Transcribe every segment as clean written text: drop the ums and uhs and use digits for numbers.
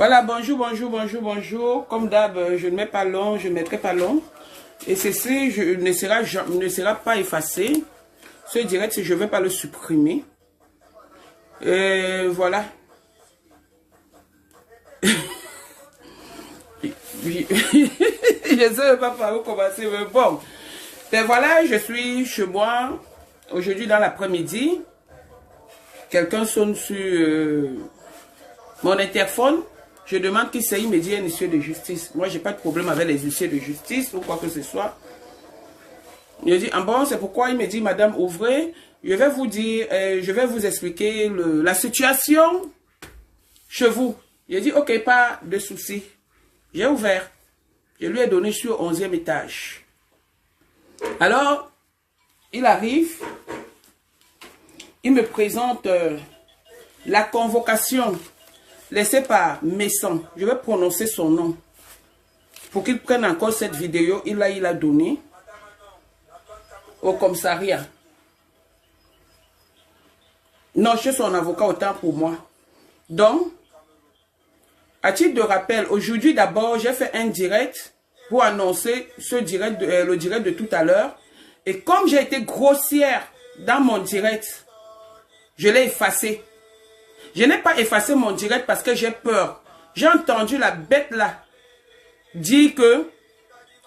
Voilà, bonjour, bonjour, bonjour, bonjour. Comme d'hab, je ne mets pas long, je ne mettrai pas long. Et ceci ne sera pas effacé. Ce direct, je ne vais pas le supprimer. Voilà. Je ne sais pas par où commencer, mais bon. Ben voilà, je suis chez moi. Aujourd'hui, dans l'après-midi, quelqu'un sonne sur mon interphone. Je demande qui c'est, il me dit un huissier de justice. Moi, je n'ai pas de problème avec les huissiers de justice ou quoi que ce soit. Je dis, ah bon, c'est pourquoi il me dit, madame, ouvrez. Je vais vous dire, je vais vous expliquer la situation chez vous. Je dis, ok, pas de souci. J'ai ouvert. Je lui ai donné sur 11e étage. Alors, il arrive. Il me présente la convocation laissée par Messon. Je vais prononcer son nom. Pour qu'il prenne encore cette vidéo, il a donné au commissariat. Non, chez son avocat, autant pour moi. Donc, à titre de rappel, aujourd'hui d'abord, j'ai fait un direct pour annoncer le direct de tout à l'heure. Et comme j'ai été grossière dans mon direct, je l'ai effacé. Je n'ai pas effacé mon direct parce que j'ai peur. J'ai entendu la bête là dire que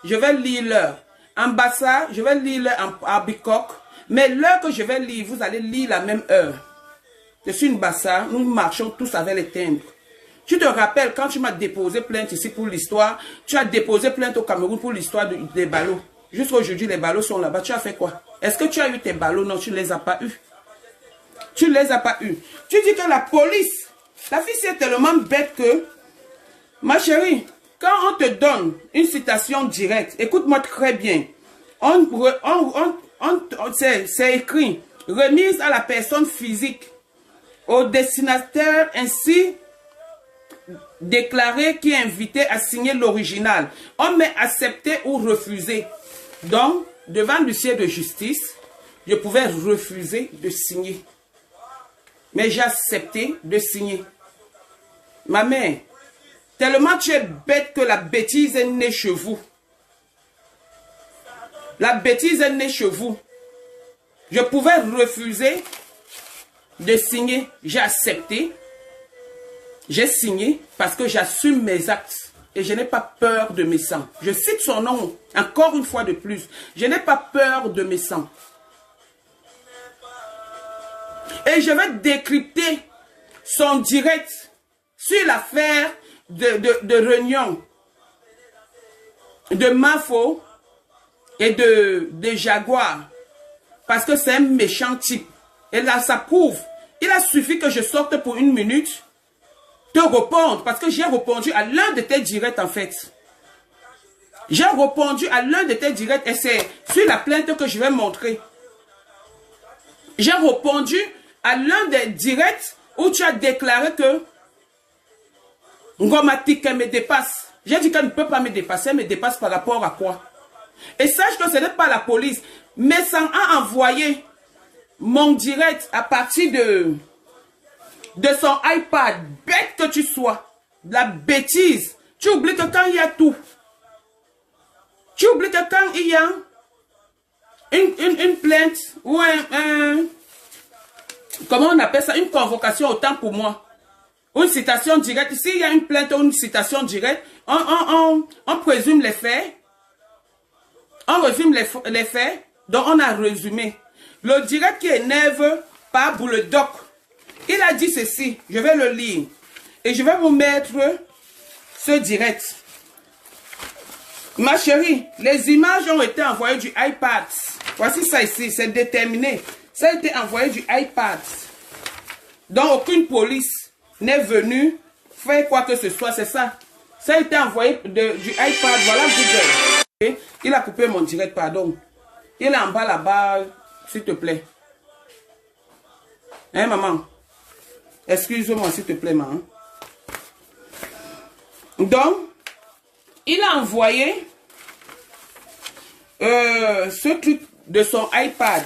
je vais lire l'heure. En Bassa, je vais lire l'heure en Bicoque. Mais l'heure que je vais lire, vous allez lire la même heure. Je suis une Bassa, nous marchons tous avec les timbres. Tu te rappelles quand tu m'as déposé plainte ici pour l'histoire, tu as déposé plainte au Cameroun pour l'histoire des ballots. Jusqu'à aujourd'hui, les ballots sont là-bas. Tu as fait quoi? Est-ce que tu as eu tes ballots? Non, tu ne les as pas eus. Tu ne les as pas eus. Tu dis que la police, la fille c'est tellement bête que, ma chérie, quand on te donne une citation directe, écoute-moi très bien, c'est écrit, remise à la personne physique, au destinataire ainsi déclaré qui est invité à signer l'original. On met accepter ou refuser. Donc, devant l'huissier de justice, je pouvais refuser de signer. Mais j'ai accepté de signer. Ma mère, tellement tu es bête que la bêtise est née chez vous. La bêtise est née chez vous. Je pouvais refuser de signer. J'ai accepté. J'ai signé parce que j'assume mes actes. Et je n'ai pas peur de mes sangs. Je cite son nom encore une fois de plus. Je n'ai pas peur de mes sangs. Et je vais décrypter son direct sur l'affaire de Réunion, de Mafo et de Jaguar. Parce que c'est un méchant type. Et là, ça prouve. Il a suffi que je sorte pour 1 minute, te répondre. Parce que j'ai répondu à l'un de tes directs en fait. J'ai répondu à l'un de tes directs et c'est sur la plainte que je vais montrer. J'ai répondu à l'un des directs où tu as déclaré que Ngomatique me dépasse. J'ai dit qu'elle ne peut pas me dépasser, elle me dépasse par rapport à quoi? Et sache que ce n'est pas la police. Mais ça a envoyé mon direct à partir de son iPad. Bête que tu sois. De la bêtise. Tu oublies que quand il y a tout. Tu oublies que quand il y a une plainte ou comment on appelle ça? Une convocation autant pour moi. Une citation directe. S'il y a une plainte ou une citation directe, on présume les faits. On résume les faits. Donc on a résumé. Le direct qui énerve par Bouledoc. Il a dit ceci. Je vais le lire. Et je vais vous mettre ce direct. Ma chérie, les images ont été envoyées du iPad. Voici ça ici. C'est déterminé. Ça a été envoyé du iPad. Donc, aucune police n'est venue faire quoi que ce soit. C'est ça. Ça a été envoyé du iPad. Voilà Google. Okay. Il a coupé mon direct, pardon. Il est en bas là-bas, s'il te plaît. Hein, maman? Excuse-moi, s'il te plaît, maman. Donc, il a envoyé ce truc de son iPad.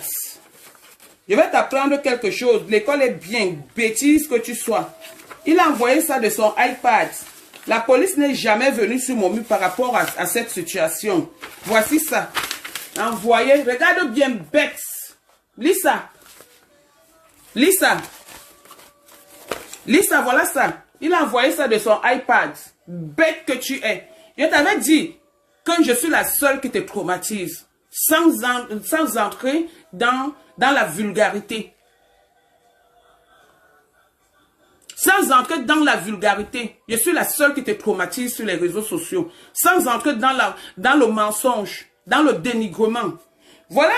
Je vais t'apprendre quelque chose. L'école est bien, bêtise que tu sois. Il a envoyé ça de son iPad. La police n'est jamais venue sur mon mur par rapport à cette situation. Voici ça. Envoyé. Regarde bien, Bex. Lis ça. Lis ça. Lis ça, voilà ça. Il a envoyé ça de son iPad. Bête que tu es. Je t'avais dit que je suis la seule qui te traumatise. Sans entrer dans la vulgarité. Sans entrer dans la vulgarité. Je suis la seule qui te traumatise sur les réseaux sociaux. Sans entrer dans le mensonge, dans le dénigrement. Voilà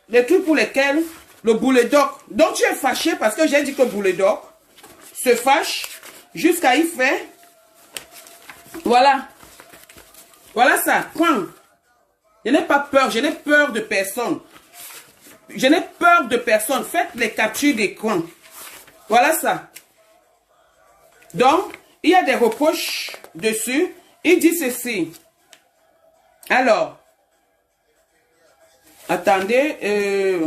les trucs pour lesquels le Bouledoc, dont tu es fâché parce que j'ai dit que Bouledoc se fâche jusqu'à y faire. Voilà. Voilà ça. Point. Je n'ai pas peur. Je n'ai peur de personne. Je n'ai peur de personne. Faites les captures d'écran. Voilà ça. Donc, il y a des reproches dessus. Il dit ceci. Alors, attendez.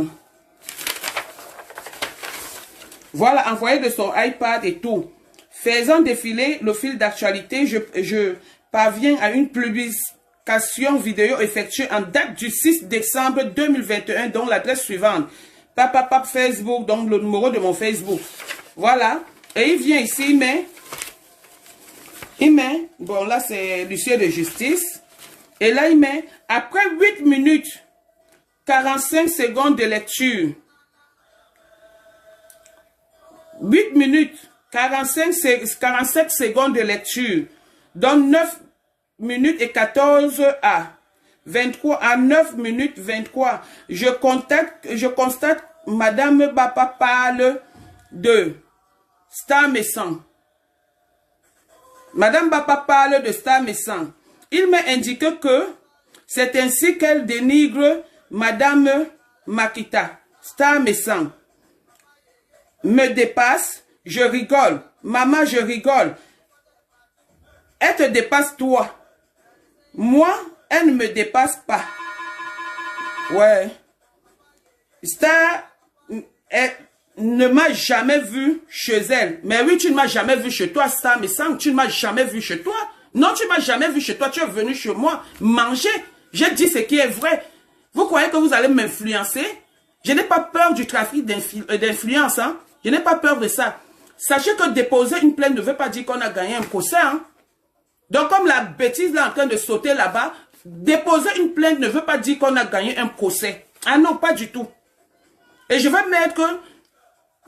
Voilà, envoyé de son iPad et tout. Faisant défiler le fil d'actualité, je parviens à une publication vidéo effectuée en date du 6 décembre 2021, dont l'adresse suivante. Pap Facebook, donc le numéro de mon Facebook. Voilà. Et il vient ici, il met, bon là c'est l'huissier de justice. Et là il met, après 8 minutes, 45 secondes de lecture. 8 minutes, 47 secondes de lecture. Donc 9 minutes et 14 à 23 à 9 minutes 23. Je constate Madame Bapa parle de Star Messan. Madame Bapa parle de Star Messan. Il m'a indiqué que c'est ainsi qu'elle dénigre Madame Makita. Star Messan me dépasse, je rigole. Maman, je rigole. Elle te dépasse toi. Moi, elle ne me dépasse pas. Ouais. Star, elle ne m'a jamais vu chez elle. Mais oui, tu ne m'as jamais vu chez toi, Star Messan. Tu ne m'as jamais vu chez toi. Non, tu ne m'as jamais vu chez toi. Tu es venu chez moi manger. J'ai dit ce qui est vrai. Vous croyez que vous allez m'influencer? Je n'ai pas peur du trafic d'influence. Hein? Je n'ai pas peur de ça. Sachez que déposer une plainte ne veut pas dire qu'on a gagné un procès. Hein? Donc, comme la bêtise là en train de sauter là-bas, déposer une plainte ne veut pas dire qu'on a gagné un procès. Ah non, pas du tout. Et je vais mettre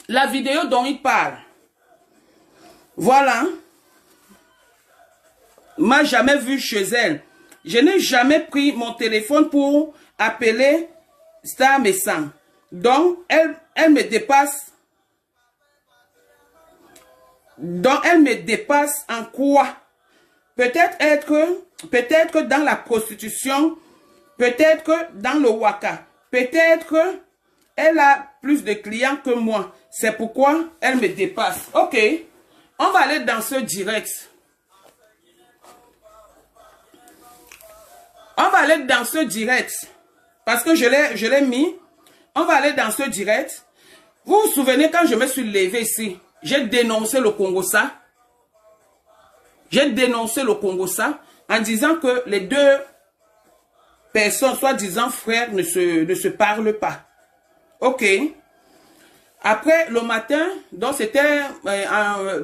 la vidéo dont il parle. Voilà. M'a jamais vu chez elle. Je n'ai jamais pris mon téléphone pour appeler Star Messan. Donc, elle me dépasse. Donc, elle me dépasse en quoi? Peut-être que dans la prostitution, peut-être que dans le waka, peut-être qu'elle a plus de clients que moi. C'est pourquoi elle me dépasse. Ok, on va aller dans ce direct. On va aller dans ce direct. Parce que je l'ai mis. On va aller dans ce direct. Vous vous souvenez quand je me suis levé ici, j'ai dénoncé le Congo-Ça. J'ai dénoncé le Congo-Ça en disant que les deux personnes, soi-disant frères, ne se parlent pas. Ok. Après, le matin, donc c'était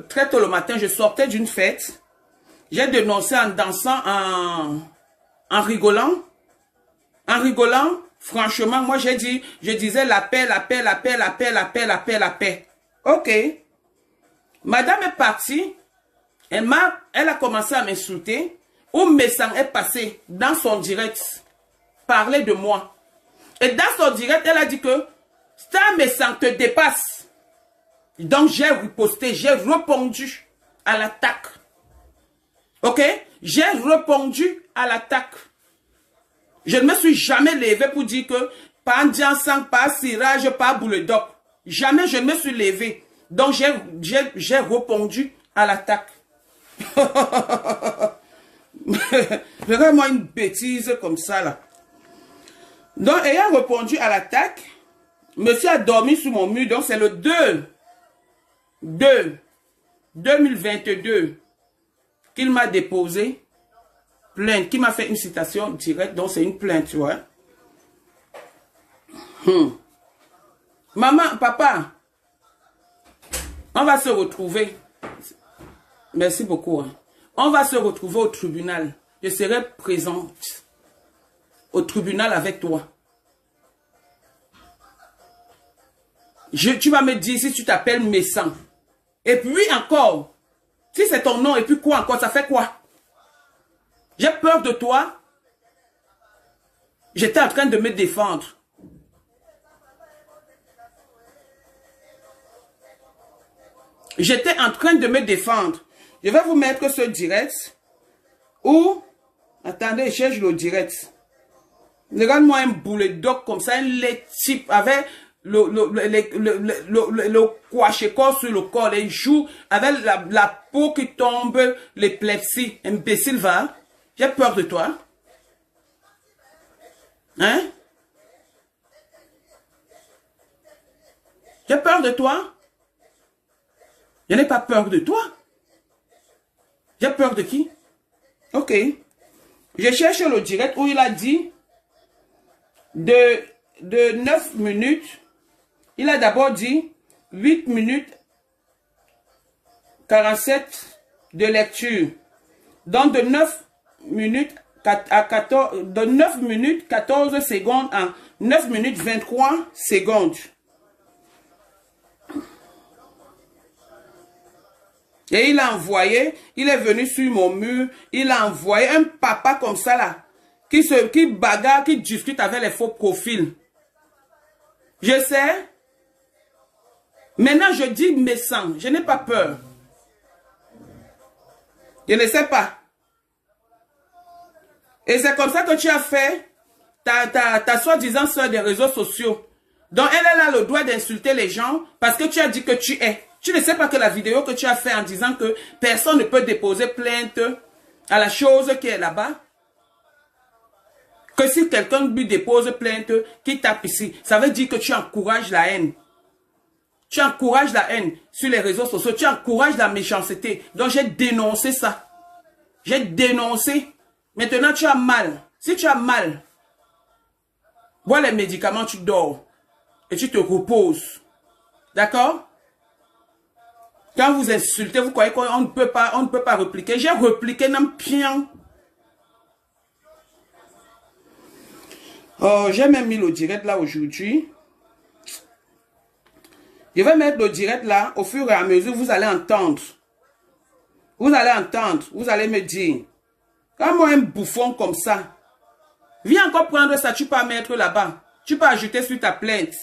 très tôt le matin, je sortais d'une fête. J'ai dénoncé en dansant, en rigolant. En rigolant, franchement, moi je disais la paix, la paix, la paix, la paix, la paix, la paix, la paix. Ok. Madame est partie. Elle a commencé à m'insulter. Ou Messan est passé dans son direct. Parler de moi. Et dans son direct, elle a dit que Star Messan te dépasse. Donc j'ai riposté, j'ai répondu à l'attaque. Ok? J'ai répondu à l'attaque. Je ne me suis jamais levé pour dire que pas Ndiansang, pas Sirage, pas Bouledoc. Jamais je ne me suis levé. Donc j'ai répondu à l'attaque. Regarde-moi une bêtise comme ça là. Donc ayant répondu à l'attaque, monsieur a dormi sous mon mur. Donc c'est le 2 2022 qu'il m'a déposé plainte, qui m'a fait une citation directe, donc c'est une plainte, tu vois. Maman, papa, on va se retrouver. Merci beaucoup. Hein. On va se retrouver au tribunal. Je serai présente au tribunal avec toi. Tu vas me dire si tu t'appelles Messan. Et puis encore, si c'est ton nom, et puis quoi encore, ça fait quoi? J'ai peur de toi. J'étais en train de me défendre. J'étais en train de me défendre. Je vais vous mettre ce direct. Ou, attendez, je cherche le direct. Regarde-moi un boulet d'oc comme ça, un lait type avec le kwashekor sur le corps, les joues, avec la peau qui tombe, l'épilepsie. Imbécile, va. J'ai peur de toi. Hein? J'ai peur de toi. Je n'ai pas peur de toi. J'ai peur de qui? Ok. Je cherche le direct où il a dit de 9 minutes. Il a d'abord dit 8 minutes 47 de lecture. Donc de 9 minutes à 14, de 9 minutes 14 secondes à 9 minutes 23 secondes. Et il a envoyé, il est venu sur mon mur, il a envoyé un papa comme ça là, qui bagarre, qui discute avec les faux profils. Je sais. Maintenant je dis mes sangs, je n'ai pas peur. Je ne sais pas. Et c'est comme ça que tu as fait ta soi-disant soeur des réseaux sociaux. Donc elle a le droit d'insulter les gens parce que tu as dit que tu es. Tu ne sais pas que la vidéo que tu as fait en disant que personne ne peut déposer plainte à la chose qui est là-bas. Que si quelqu'un lui dépose plainte, qui tape ici, ça veut dire que tu encourages la haine. Tu encourages la haine sur les réseaux sociaux. Tu encourages la méchanceté. Donc j'ai dénoncé ça. J'ai dénoncé. Maintenant tu as mal. Si tu as mal, bois les médicaments, tu dors. Et tu te reposes. D'accord? Quand vous insultez, vous croyez qu'on ne peut pas répliquer. J'ai répliqué, non, bien. Oh, j'ai même mis le direct là aujourd'hui. Je vais mettre le direct là, au fur et à mesure, vous allez entendre. Vous allez entendre, vous allez me dire. Quand moi, un bouffon comme ça, viens encore prendre ça, tu peux mettre là-bas. Tu peux ajouter sur ta plainte.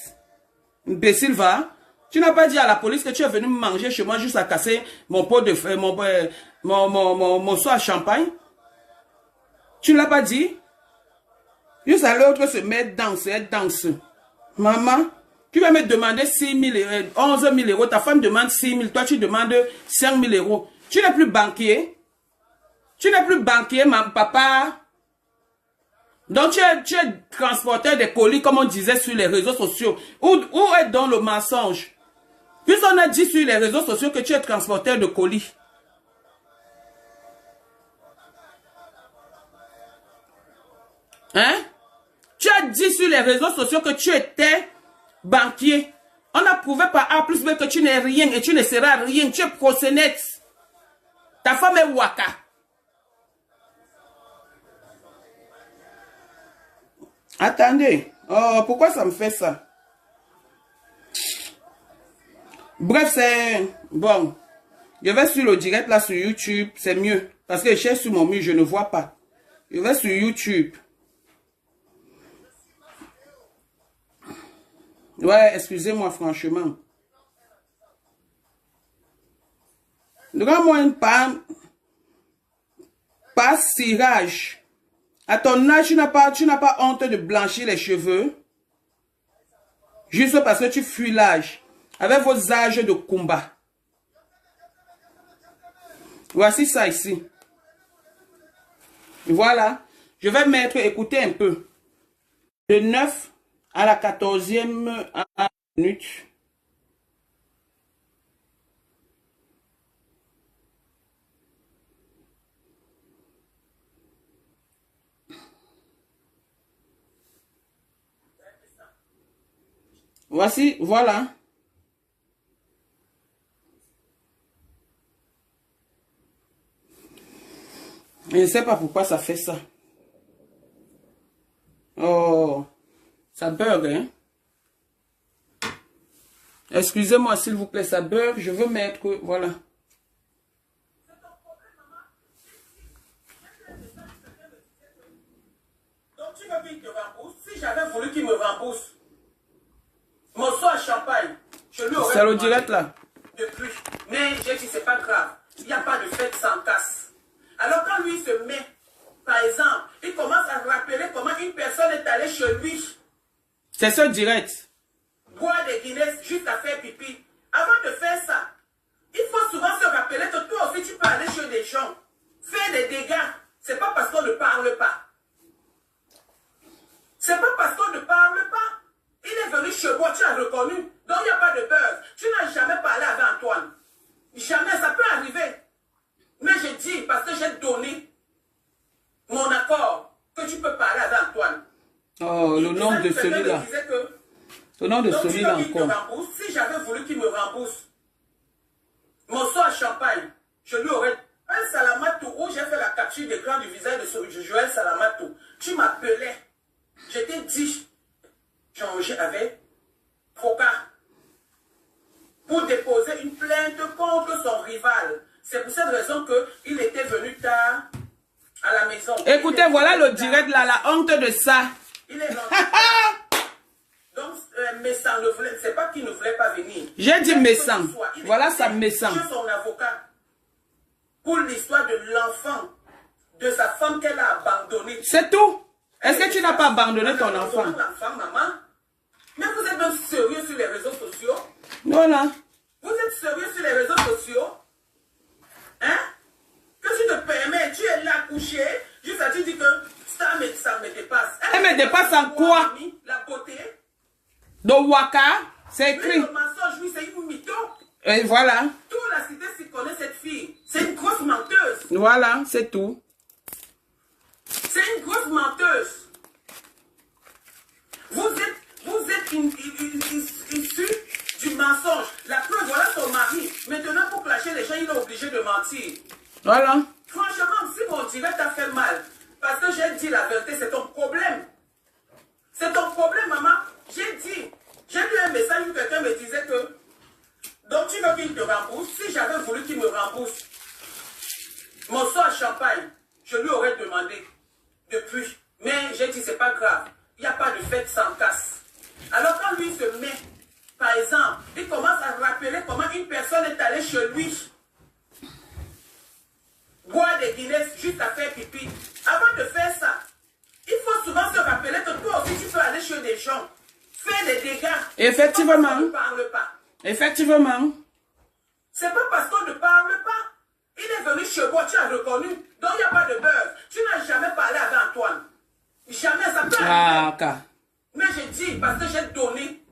Imbécile, va. Tu n'as pas dit à la police que tu es venu me manger chez moi juste à casser mon pot de mon seau à champagne. Tu ne l'as pas dit. Juste à l'autre se mettre danser, Maman, tu vas me demander 6 000, 11 000 euros. Ta femme demande 6 000. Toi, tu demandes 5 000 euros. Tu n'es plus banquier. Tu n'es plus banquier, papa. Donc, tu es transporteur de colis, comme on disait sur les réseaux sociaux. Où est donc le mensonge? Puisqu'on a dit sur les réseaux sociaux que tu es transporteur de colis. Hein? Tu as dit sur les réseaux sociaux que tu étais banquier. On a prouvé par A plus B que tu n'es rien et tu ne seras rien. Tu es prosénète. Ta femme est waka. Attendez. Oh, pourquoi ça me fait ça? Bref, c'est... Bon. Je vais sur le direct là sur YouTube. C'est mieux. Parce que je cherche sur mon mur, je ne vois pas. Je vais sur YouTube. Ouais, excusez-moi franchement. Regarde-moi une panne. Pas cirage. À ton âge, tu n'as pas honte de blanchir les cheveux. Juste parce que tu fuis l'âge. Avec vos âges de combat. Voici ça ici. Voilà. Je vais mettre, écoutez un peu. De 9 à la 14e minute. Voici, voilà. Je ne sais pas pourquoi ça fait ça. Oh, ça bug, hein. Excusez-moi, s'il vous plaît, ça bug. Je veux mettre, voilà. Donc, tu veux qu'il te rembourse? Si j'avais voulu qu'il me rembourse, mon soin à champagne, je lui aurais... C'est le direct, là. Depuis. Mais j'ai dit, c'est pas grave. Il n'y a pas de fête sans casse. Alors, quand lui se met, par exemple, il commence à rappeler comment une personne est allée chez lui. C'est ce direct. Boire des Guinness juste à faire pipi. Avant de faire ça, il faut souvent se rappeler que toi aussi tu peux aller chez des gens, faire des dégâts. C'est pas parce qu'on ne parle pas. C'est pas parce qu'on ne parle pas. Il est venu chez moi, tu as reconnu. Donc il n'y a pas de buzz. Tu n'as jamais parlé avec Antoine. Jamais, ça peut arriver. Mais je dis, parce que j'ai donné mon accord, que tu peux parler avec Antoine. Oh, le nom de celui-là. Le nom de celui-là encore. Si j'avais voulu qu'il me rembourse mon soin à champagne, je lui aurais... Un Salamatou où j'ai fait la capture d'écran du visage de Joël Salamatou. Tu m'appelais. Je t'ai dit, j'avais Foka pour déposer une plainte contre son rival. C'est pour cette raison qu'il était venu tard à la maison. Écoutez, voilà le direct là, la honte de ça. Il est rentré. Donc, Messan ne voulait, c'est pas qu'il ne voulait pas venir. J'ai dit Messan. Voilà ça, Messan. Son avocat pour l'histoire de l'enfant, de sa femme qu'elle a abandonnée. C'est tout. Est-ce que tu n'as pas abandonné ton enfant? Maman. Mais vous êtes même sérieux sur les réseaux sociaux? Voilà. Vous êtes sérieux sur les réseaux sociaux? Hein? Que tu te permets, tu es là couché, juste à te dire que ça me dépasse. Elle me dépasse en quoi? La beauté. De Waka, c'est écrit. Le mensonge, oui, c'est une mytho. Et voilà. Toute la cité s'y connaît cette fille. C'est une grosse menteuse. Voilà, c'est tout. C'est une grosse menteuse. Vous êtes issu du mensonge. La preuve, voilà son mari. Maintenant, pour clasher les gens, il est obligé de mentir. Voilà. Franchement, si mon direct t'a fait mal, parce que j'ai dit la vérité, c'est ton problème. C'est ton problème, maman. J'ai lu un message où quelqu'un me disait que, donc tu veux qu'il te rembourse? Si j'avais voulu qu'il me rembourse mon soin à champagne, je lui aurais demandé depuis. Mais j'ai dit, c'est pas grave. Il n'y a pas de fête sans casse. Alors quand lui se met, par exemple, il commence à rappeler comment une personne est allée chez lui, boire des Guinness juste à faire pipi. Avant de faire ça, il faut souvent se rappeler que toi aussi tu peux aller chez des gens, faire des dégâts. Effectivement. On ne parle pas. Effectivement. C'est pas parce qu'on ne parle pas. Il est venu chez moi, tu as reconnu. Donc il n'y a pas de buzz. Tu n'as jamais parlé avec Antoine. Jamais, ça peut arriver. Ah, mais j'ai dit, parce que j'ai donné.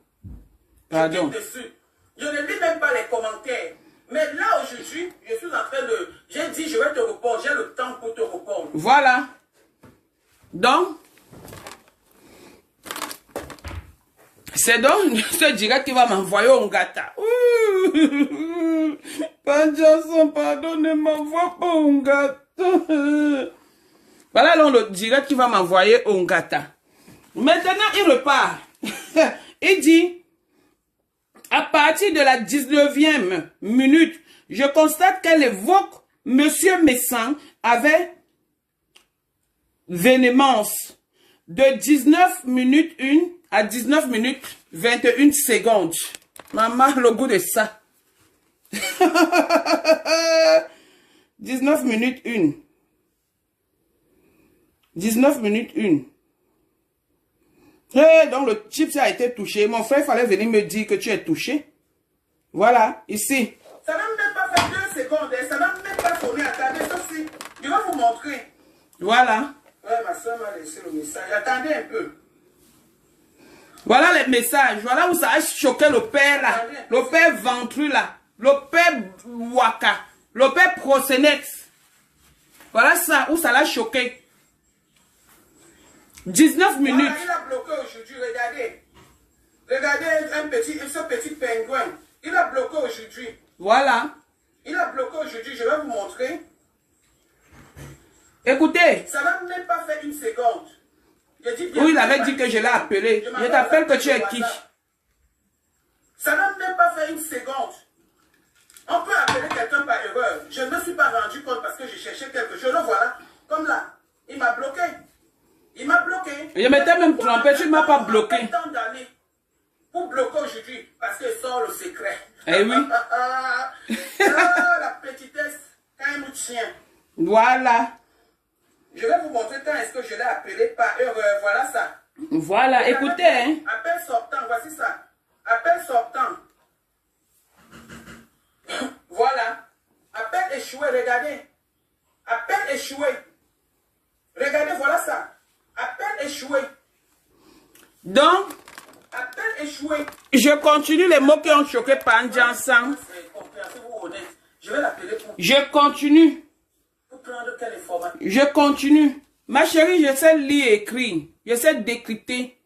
Pardon. Dessus. Je ne lis même pas les commentaires. Mais là, aujourd'hui, je suis en train de... J'ai dit, je vais te répondre. J'ai le temps pour te répondre. Voilà. Donc, c'est donc ce direct qui va m'envoyer au Ngata. Pardon, ne m'envoie pas au Ngata. Voilà donc le direct qui va m'envoyer au Ngata. Maintenant, il repart. Il dit, à partir de la 19e minute, je constate qu'elle évoque Monsieur Messan avec vénémence de 19 minutes 1 à 19 minutes 21 secondes. Maman, le goût de ça. 19 minutes 1. 19 minutes 1. Et donc le chips a été touché. Mon frère, il fallait venir me dire que tu es touché. Voilà, ici. Ça n'a même pas fait 2 secondes. Ça n'a même pas sonné. Attendez, ceci. Je vais vous montrer. Voilà. Ouais, ma soeur m'a laissé le message. Attendez un peu. Voilà les messages. Voilà où ça a choqué le père là. Le père ventru là. Le père Waka. Le père Prosenex. Voilà ça, où ça l'a choqué. 19 minutes. Voilà, il a bloqué aujourd'hui, regardez. Regardez ce petit pingouin. Il a bloqué aujourd'hui. Voilà. Il a bloqué aujourd'hui. Je vais vous montrer. Écoutez. Ça n'a même pas fait une seconde. Oui, il avait dit que je l'ai appelé. Je t'appelle que tu es qui? Ça n'a même pas fait une seconde. On peut appeler quelqu'un par erreur. Je ne me suis pas rendu compte parce que je cherchais quelque chose. Le voilà. Comme là. Il m'a bloqué. Il m'a bloqué. Je m'étais même trompé. Tu ne m'as pas bloqué. Pour bloquer aujourd'hui. Parce qu'il sort le secret. Eh oui. La petitesse. Quand il nous tient. Voilà. Je vais vous montrer quand est-ce que je l'ai appelé par erreur. Voilà ça. Voilà. Écoutez. Hein. Appel sortant. Voici ça. Appel sortant. Voilà. Appel échoué, regardez. Appel échoué. Regardez, voilà ça. Appel échoué. Donc, appel échoué. Je continue les mots qui ont choqué Pandjansan. Je vais l'appeler pour... Je continue. Pour prendre quelle information? Je continue. Ma chérie, je sais lire et écrire. Je sais décrypter.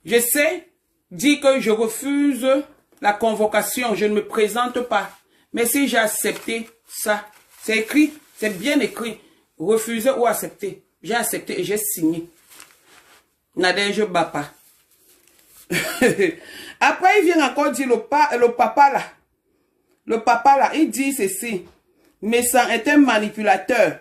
Je sais dire que je refuse la convocation. Je ne me présente pas. Mais si j'ai accepté ça, c'est écrit, c'est bien écrit. Refuser ou accepter. J'ai accepté et j'ai signé. Nadège Bapa. Après, il vient encore dire le papa là. Le papa là, il dit ceci. Messan est un manipulateur.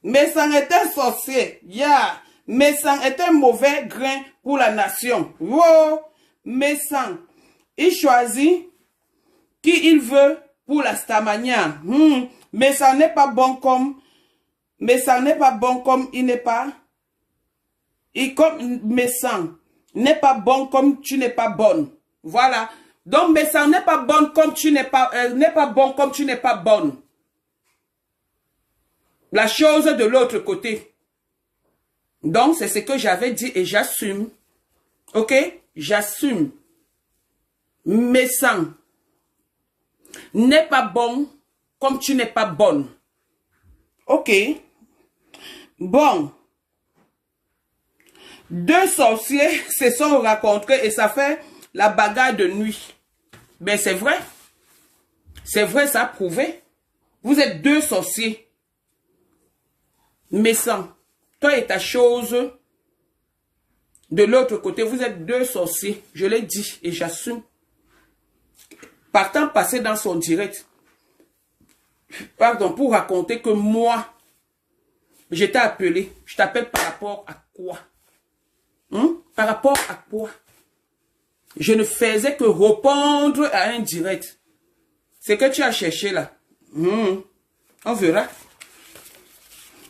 Messan est un sorcier. Yeah. Messan est un mauvais grain pour la nation. Wow. Messan, il choisit qui il veut pour la Stamania. Mais ça n'est pas bon comme... Mais ça n'est pas bon comme il n'est pas... Mais ça n'est pas bon comme tu n'es pas bonne. Voilà. Donc, mais ça n'est pas bon comme tu n'es pas... n'est pas bon comme tu n'es pas bonne. La chose de l'autre côté. Donc, c'est ce que j'avais dit et j'assume. Ok? J'assume. Mais ça n'est pas bon comme tu n'es pas bonne. Ok. Bon. Deux sorciers se sont rencontrés et ça fait la bagarre de nuit. Ben c'est vrai. C'est vrai, ça a prouvé. Vous êtes deux sorciers. Mais sans. Toi et ta chose. De l'autre côté, vous êtes deux sorciers. Je l'ai dit et j'assume. Partant passer dans son direct. Pardon, pour raconter que moi, je t'ai appelé. Je t'appelle par rapport à quoi? Par rapport à quoi? Je ne faisais que répondre à un direct. C'est que tu as cherché là. On verra.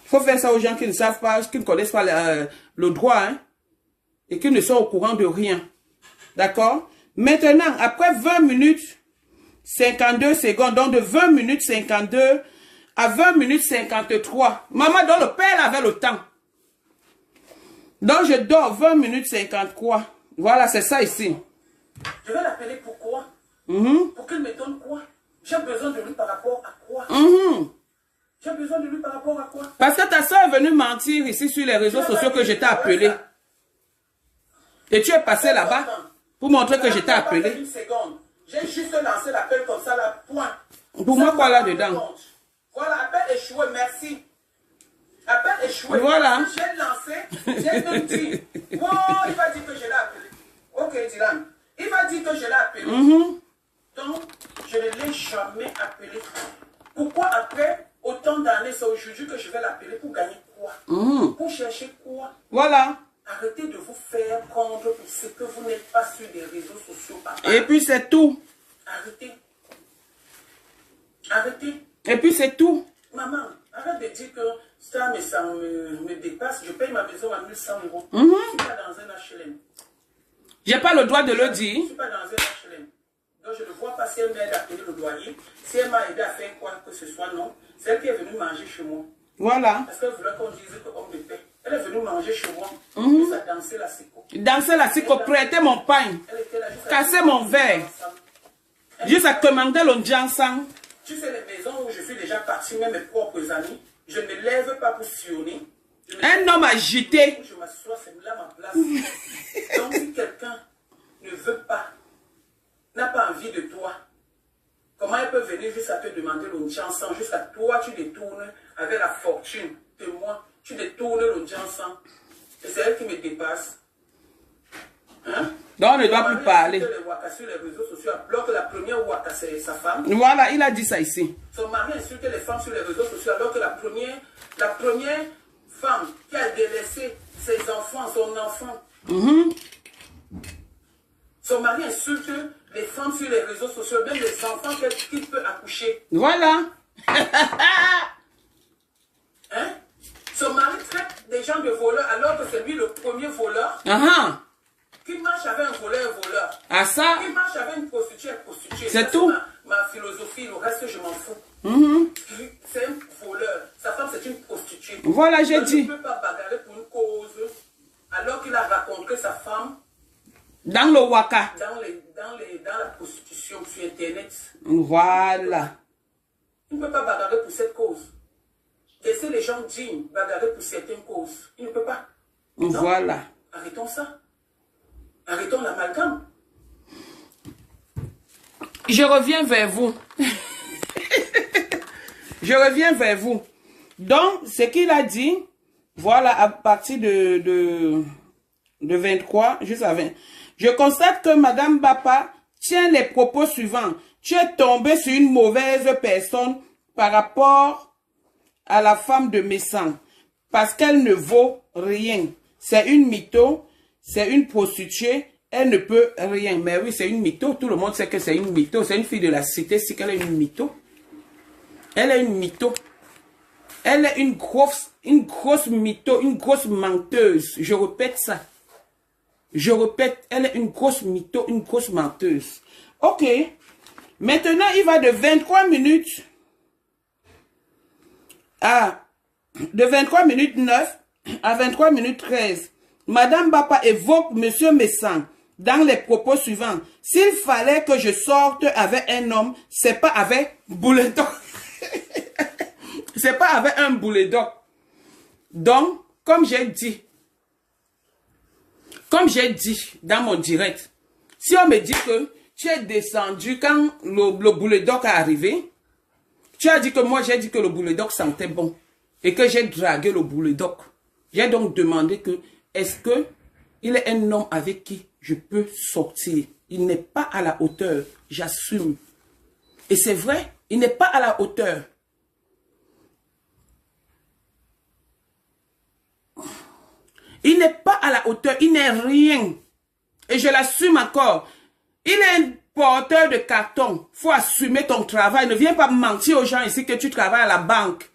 Il faut faire ça aux gens qui ne savent pas, qui ne connaissent pas le droit. Et qui ne sont au courant de rien. D'accord? Maintenant, après 20 minutes, 52 secondes, donc de 20 minutes 52 à 20 minutes 53. Maman, dont le père avait le temps. Donc je dors 20 minutes 53. Voilà, c'est ça ici. Je vais l'appeler pourquoi? Pour qu'il me donne quoi? J'ai besoin de lui par rapport à quoi? J'ai besoin de lui par rapport à quoi? Parce que ta soeur est venue mentir ici sur les réseaux sociaux que je t'ai appelé. Et tu es passé là-bas pour montrer que je t'ai appelé. Une seconde. J'ai juste lancé l'appel comme ça, là, point. Pour moi, quoi là-dedans? Voilà, appel échoué, merci. Appel échoué. Voilà. J'ai lancé, j'ai même dit. Oh, il va dire que je l'ai appelé. Ok, Dylan. Il va dire que je l'ai appelé. Donc, je ne l'ai jamais appelé. Pourquoi après autant d'années, c'est aujourd'hui que je vais l'appeler pour gagner quoi? Pour chercher quoi? Voilà. Arrêtez de vous faire prendre pour ce que vous n'êtes pas sur les réseaux sociaux, papa. Et puis c'est tout. Arrêtez. Arrêtez. Et puis c'est tout. Maman, arrête de dire que ça me dépasse. Je paye ma maison à 1100 €. Je ne suis pas dans un HLM. J'ai pas le droit de le Je dire. ne suis pas dans un HLM. Donc je ne vois pas si elle m'aide à payer le loyer. Si elle m'a aidé à faire quoi que ce soit, non. C'est elle qui est venue manger chez moi. Voilà. Parce qu'elle voulait qu'on dise qu'on me paie. Elle est venue manger chez moi. Puis ça dansait la sicot. Danser la psycho, prêter mon pain. Elle était là juste Casser mon verre. Juste à commander le jansan. Tu sais, les maisons où je suis déjà parti, même mes propres amis, je ne me lève pas pour sillonner. Un homme agité. Je m'assois, c'est là ma place. Donc si quelqu'un ne veut pas, n'a pas envie de toi, comment elle peut venir juste à te demander l'audience jusqu'à toi, tu détournes avec la fortune de moi, tu détournes l'audience et c'est elle qui me dépasse. Hein? Donc on ne doit plus parler. Les waka sur les réseaux sociaux, alors que la première waka c'est sa femme. Voilà, il a dit ça ici. Son mari insulte les femmes sur les réseaux sociaux alors que la première femme qui a délaissé ses enfants, son enfant. Son mari insulte les femmes sur les réseaux sociaux, même les enfants qu'il peut accoucher. Voilà. Hein? Son mari traite des gens de voleurs alors que c'est lui le premier voleur. Qui marche avec un voleur. Ah ça? Qui marche avec une prostituée. C'est tout. Ma philosophie, le reste je m'en fous. C'est un voleur. Sa femme c'est une prostituée. Voilà, j'ai dit. Il ne peut pas bagarrer pour une cause alors qu'il a rencontré sa femme. Dans le waka. Dans la prostitution sur Internet. Voilà. Il ne peut pas bagarrer pour cette cause. Laissez les gens dignes bagarrer pour certaines causes. Il ne peut pas. Non? Voilà. Arrêtons ça. Arrêtons l'amalgame. Je reviens vers vous. Je reviens vers vous. Donc, ce qu'il a dit, voilà, à partir de 23 jusqu'à 20. Je constate que Madame Bapa tient les propos suivants. Tu es tombé sur une mauvaise personne par rapport à la femme de Messan. Parce qu'elle ne vaut rien. C'est une mytho, c'est une prostituée, elle ne peut rien. Mais oui, c'est une mytho. Tout le monde sait que c'est une mytho. C'est une fille de la cité, c'est qu'elle est une mytho. Elle est une mytho. Elle est une grosse mytho, une grosse menteuse. Je répète ça. Je répète, elle est une grosse mytho, une grosse menteuse. Ok. Maintenant, il va de 23 minutes de 23 minutes 9 à 23 minutes 13. Madame Bapa évoque Monsieur Messan dans les propos suivants. S'il fallait que je sorte avec un homme, c'est pas avec Bouledoc. C'est pas avec un Bouledoc. Donc, comme j'ai dit dans mon direct, si on me dit que tu es descendu quand le Bouledoc est arrivé, tu as dit que moi j'ai dit que le Bouledoc sentait bon et que j'ai dragué le Bouledoc. J'ai donc demandé que est-ce que il est un homme avec qui je peux sortir. Il n'est pas à la hauteur, j'assume. Et c'est vrai, il n'est pas à la hauteur. Il n'est pas à la hauteur, il n'est rien. Et je l'assume encore. Il est un porteur de carton. Il faut assumer ton travail. Ne viens pas mentir aux gens ici que tu travailles à la banque.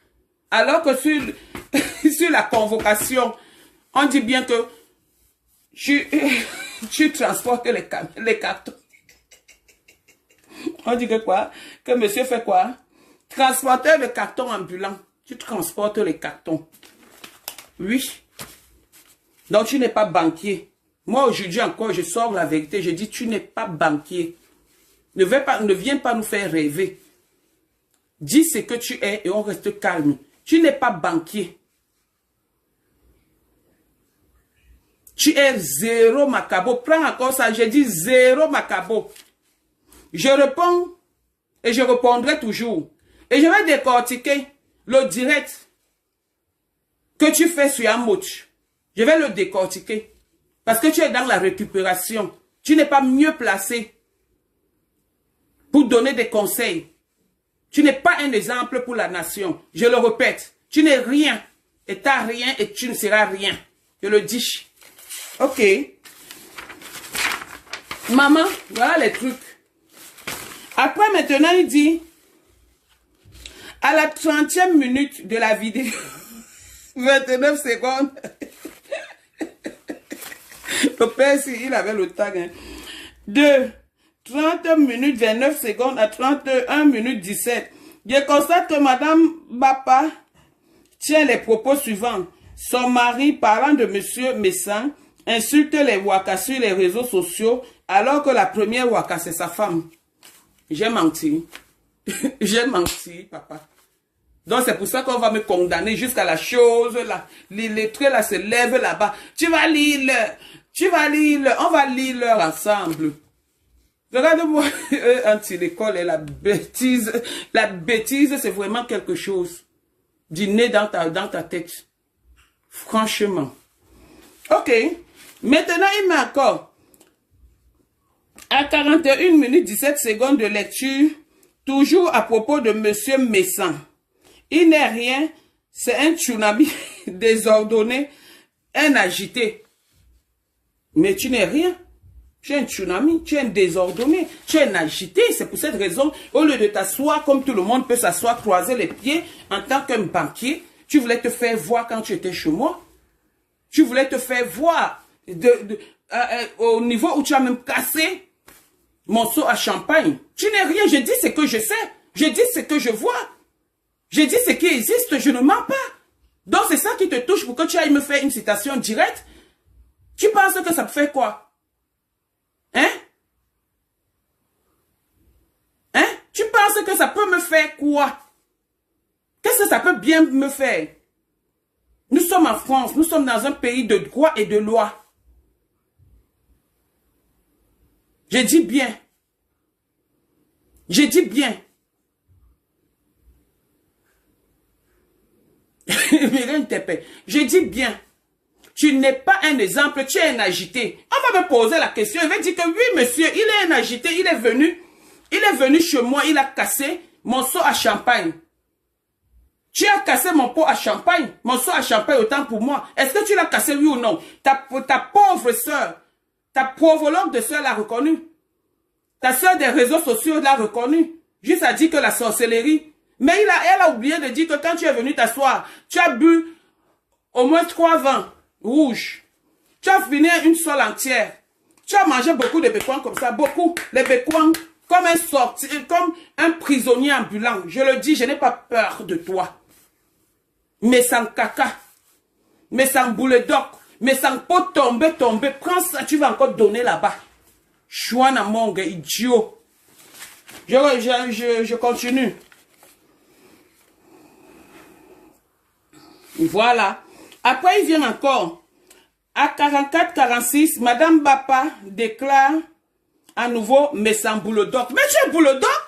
Alors que sur la convocation, on dit bien que tu transportes les cartons. On dit que quoi? Que monsieur fait quoi? Transporteur de cartons ambulant. Tu transportes les cartons. Oui. Donc tu n'es pas banquier. Moi aujourd'hui encore, je sors la vérité. Je dis tu n'es pas banquier. Ne viens pas nous faire rêver. Dis ce que tu es et on reste calme. Tu n'es pas banquier. Tu es zéro macabo. Prends encore ça. J'ai dit zéro macabo. Je réponds et je répondrai toujours. Et je vais décortiquer le direct que tu fais sur Amouch. Je vais le décortiquer. Parce que tu es dans la récupération. Tu n'es pas mieux placé pour donner des conseils. Tu n'es pas un exemple pour la nation. Je le répète. Tu n'es rien. Et tu n'as rien et tu ne seras rien. Je le dis. Ok. Maman, voilà les trucs. Après, maintenant, il dit, à la 30e minute de la vidéo, 29 secondes, le père, il avait le tag, hein, de 30 minutes 29 secondes à 31 minutes 17. Je constate que Madame Bapa tient les propos suivants. Son mari, parlant de Monsieur Messan, insulte les Waka sur les réseaux sociaux, alors que la première Waka, c'est sa femme. J'ai menti. J'ai menti, papa. Donc, c'est pour ça qu'on va me condamner jusqu'à la chose, là. Les lettrés, là, se lèvent là-bas. Tu vas lire Tu vas lire, on va lire leur ensemble. Regarde-moi, anti-l'école et la bêtise, c'est vraiment quelque chose. Du nez dans ta tête. Franchement. Ok. Maintenant, il met encore. À 41 minutes 17 secondes de lecture, toujours à propos de Monsieur Messan. Il n'est rien, c'est un tsunami désordonné, un agité. Mais tu n'es rien. Tu es un tsunami, tu es un désordonné, tu es un agité. C'est pour cette raison, au lieu de t'asseoir comme tout le monde peut s'asseoir, croiser les pieds en tant qu'un banquier, tu voulais te faire voir quand tu étais chez moi. Tu voulais te faire voir au niveau où tu as même cassé mon seau à champagne. Tu n'es rien, je dis ce que je sais. Je dis ce que je vois. Je dis ce qui existe, je ne mens pas. Donc c'est ça qui te touche pour que tu ailles me faire une citation directe. Tu penses que ça te fait quoi? Hein? Hein? Tu penses que ça peut me faire quoi? Qu'est-ce que ça peut bien me faire? Nous sommes en France, nous sommes dans un pays de droit et de loi. Je dis bien. Je dis bien. Je dis bien. Tu n'es pas un exemple, tu es un agité. On va me poser la question, il va dire que oui, monsieur, il est un agité, il est venu chez moi, il a cassé mon seau à champagne. Tu as cassé mon pot à champagne, mon seau à champagne, autant pour moi. Est-ce que tu l'as cassé, oui ou non? Ta pauvre soeur, ta pauvre de soeur l'a reconnu. Ta soeur des réseaux sociaux l'a reconnu. Juste à dire que la sorcellerie. Mais elle a oublié de dire que quand tu es venu t'asseoir, tu as bu au moins 3 vins rouges. Tu as fini une seule entière. Tu as mangé beaucoup de bécoins comme ça, beaucoup. Les bécoins, comme un prisonnier ambulant. Je le dis, je n'ai pas peur de toi. Mais sans caca, mais sans boule d'oc, mais sans pot tomber. Prends ça, tu vas encore donner là-bas. Chouana mongue, idiot. Je continue. Voilà. Après, il vient encore. À 44-46, Madame Bapa déclare à nouveau, mais sans boule d'oc. Mais tu es boule d'oc?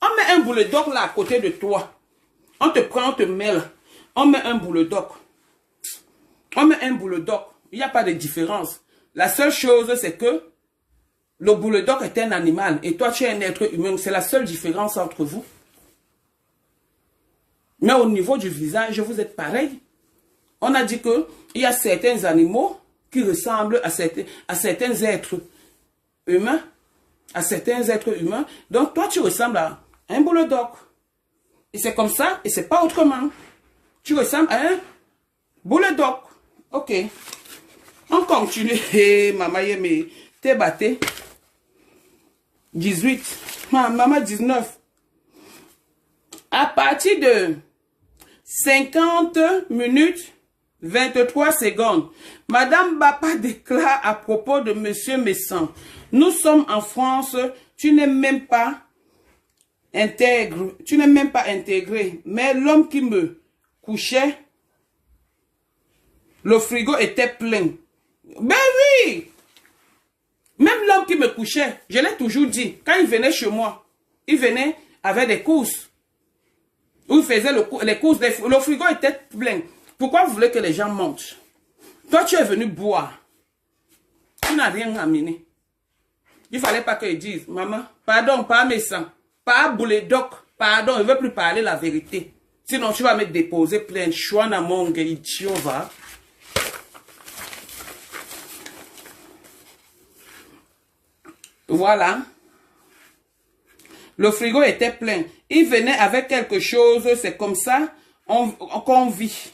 On met un boule d'oc là à côté de toi. On te prend, on te mêle. On met un boule d'oc. On met un boule d'oc. Il n'y a pas de différence. La seule chose, c'est que le boule d'oc est un animal et toi, tu es un être humain. C'est la seule différence entre vous. Mais au niveau du visage, vous êtes pareil. On a dit que il y a certains animaux qui ressemblent à certains êtres humains. À certains êtres humains. Donc, toi, tu ressembles à un boule d'oc. Et c'est comme ça, et c'est pas autrement. Tu ressembles à un boule d'oc. Ok. On continue. Hey, maman, mais t'es batté. 18. Maman, 19. À partir de 50 minutes, 23 secondes, Madame Bapa déclare à propos de Monsieur Messan. Nous sommes en France, tu n'es même pas intègre, mais l'homme qui me couchait, le frigo était plein. Ben oui! Même l'homme qui me couchait, je l'ai toujours dit, quand il venait chez moi, il venait avec des courses. Où il faisait les courses, le frigo était plein. Pourquoi vous voulez que les gens montent? Toi, tu es venu boire. Tu n'as rien amené. Il ne fallait pas qu'ils disent, maman, pardon, pas mes sangs, pas boule d'oc, pardon, je ne veux plus parler la vérité. Sinon, tu vas me déposer plein de choix dans mon idiot, va. Voilà. Le frigo était plein. Il venait avec quelque chose, c'est comme ça qu'on vit.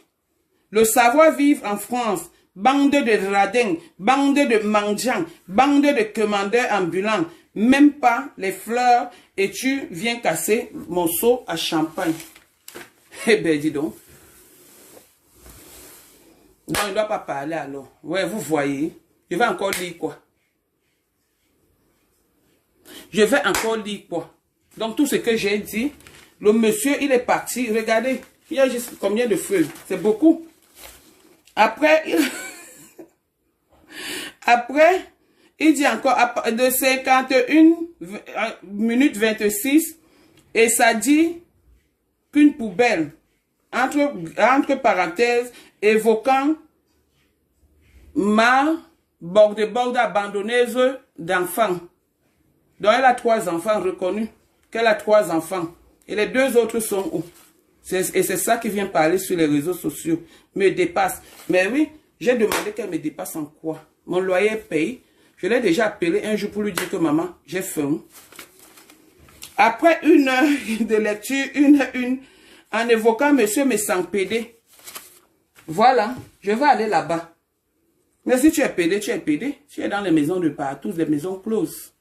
Le savoir-vivre en France, bande de radins, bande de mendiants, bande de commandeurs ambulants, même pas les fleurs, et tu viens casser mon seau à champagne. Eh ben, dis donc. Non, il ne doit pas parler alors. Ouais, vous voyez. Je vais encore lire quoi? Je vais encore lire quoi? Donc, tout ce que j'ai dit, le monsieur, il est parti. Regardez, il y a juste combien de feuilles? C'est beaucoup. Après, Après, il dit encore de 51 minutes 26 et ça dit qu'une poubelle, entre parenthèses, évoquant ma borde abandonneuse d'enfants. Donc elle a 3 enfants reconnus, qu'elle a 3 enfants. Et les 2 autres sont où? Et c'est ça qui vient parler sur les réseaux sociaux. Me dépasse. Mais oui, j'ai demandé qu'elle me dépasse en quoi? Mon loyer paye. Je l'ai déjà appelé un jour pour lui dire que maman, j'ai faim. Après 1 heure de lecture, en évoquant monsieur Messang PD. Voilà, je vais aller là-bas. Mais si tu es PD, tu es PD. Tu es dans les maisons de partout, les maisons closes.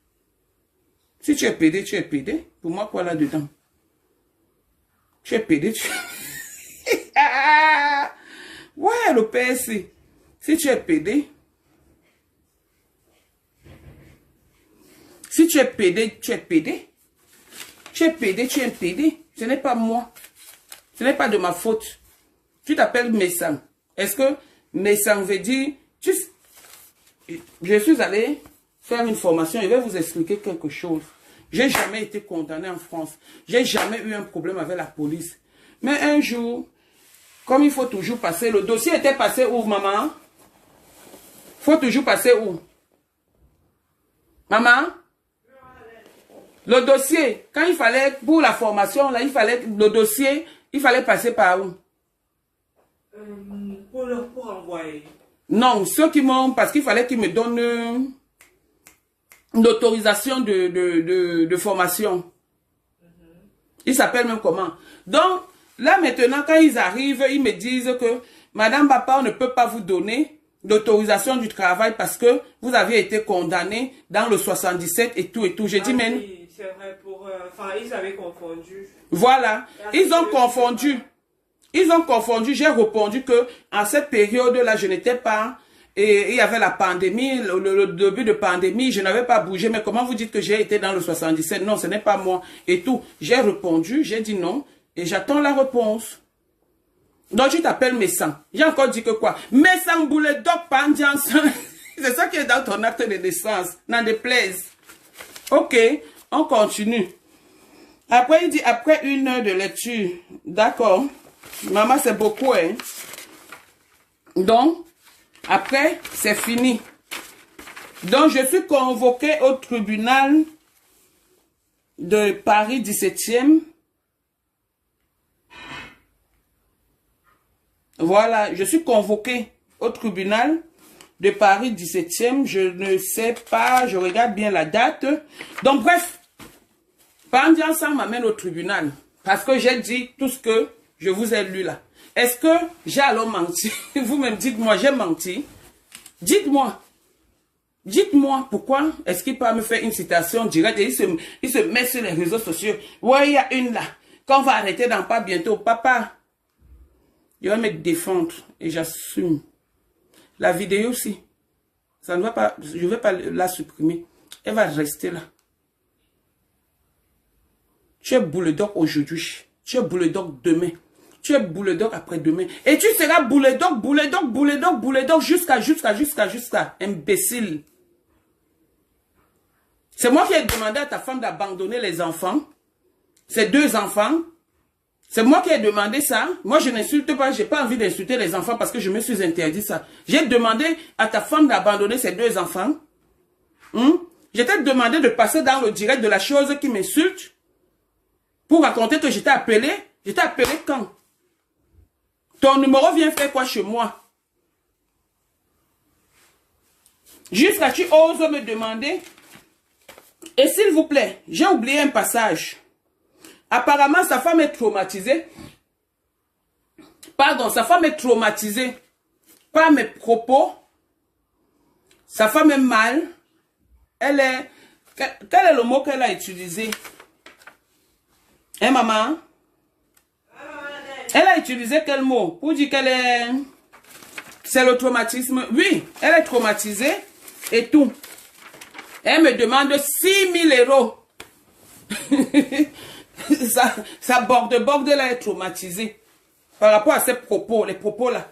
Si tu es PD, tu es PD. Pour moi, quoi là-dedans? Tu es PD, tu... Ouais, le PSC. Si tu es PD... Si tu es PD, tu es PD. Tu es PD, tu es PD. Ce n'est pas moi. Ce n'est pas de ma faute. Tu t'appelles Messang. Est-ce que Messang veut dire... Je suis allé faire une formation. Je vais vous expliquer quelque chose. J'ai jamais été condamné en France. J'ai jamais eu un problème avec la police. Mais un jour, comme il faut toujours passer... Le dossier était passé où, maman? Il faut toujours passer où? Maman? Le dossier, quand il fallait, pour la formation, là, il fallait, le dossier, il fallait passer par où? Pour envoyer. Non, ceux qui m'ont, parce qu'il fallait qu'ils me donnent une autorisation de formation. Ils s'appellent même comment? Donc, là maintenant, quand ils arrivent, ils me disent que, Madame Papa, on ne peut pas vous donner l'autorisation du travail parce que vous avez été condamné dans le 77 et tout et tout. J'ai dit, mais... Oui, c'est vrai, enfin, ils avaient confondu. Voilà, ils ont confondu. Ils ont confondu. J'ai répondu que en cette période-là, je n'étais pas... Et il y avait la pandémie, le début de pandémie, je n'avais pas bougé. Mais comment vous dites que j'ai été dans le 77? Non, ce n'est pas moi. Et tout. J'ai répondu, j'ai dit non. Et j'attends la réponse. Donc, tu t'appelles Messang. J'ai encore dit que quoi? Messang Bouledok Pandians. C'est ça qui est dans ton acte de naissance. N'en déplaise. Ok, on continue. Après, il dit, après 1 heure de lecture. D'accord. Maman, c'est beaucoup, hein. Donc, après, c'est fini. Donc, je suis convoqué au tribunal de Paris 17e. Voilà, je suis convoqué au tribunal de Paris 17e. Je ne sais pas, je regarde bien la date. Donc, bref, Pandian Sang m'amène au tribunal. Parce que j'ai dit tout ce que je vous ai lu là. Est-ce que j'ai alors menti? Vous-même dites-moi, j'ai menti. Dites-moi. Dites-moi pourquoi est-ce qu'il peut me faire une citation directe et il se met sur les réseaux sociaux. Ouais, il y a une là. Qu'on va arrêter dans pas bientôt. Papa, je vais me défendre et j'assume. La vidéo aussi. Ça ne va pas, je ne vais pas la supprimer. Elle va rester là. Tu es Bouledok aujourd'hui. Tu es Bouledok demain. Tu es Bouledok après-demain. Et tu seras Bouledok jusqu'à imbécile. C'est moi qui ai demandé à ta femme d'abandonner les enfants. Ces 2 enfants. C'est moi qui ai demandé ça. Moi, je n'insulte pas. J'ai pas envie d'insulter les enfants parce que je me suis interdit ça. J'ai demandé à ta femme d'abandonner ces 2 enfants. Je t'ai demandé de passer dans le direct de la chose qui m'insulte. Pour raconter que je t'ai appelé. Je t'ai appelé quand? Ton numéro vient faire quoi chez moi? Jusqu'à tu oses me demander. Et s'il vous plaît, j'ai oublié un passage. Apparemment, sa femme est traumatisée. Pardon, sa femme est traumatisée par mes propos. Sa femme est mal. Elle est... Quel est le mot qu'elle a utilisé? Hein, maman? Elle a utilisé quel mot? Pour dire qu'elle est... C'est le traumatisme. Oui, elle est traumatisée et tout. Elle me demande 6 000 €. Sa borde là est traumatisée. Par rapport à ses propos, les propos là.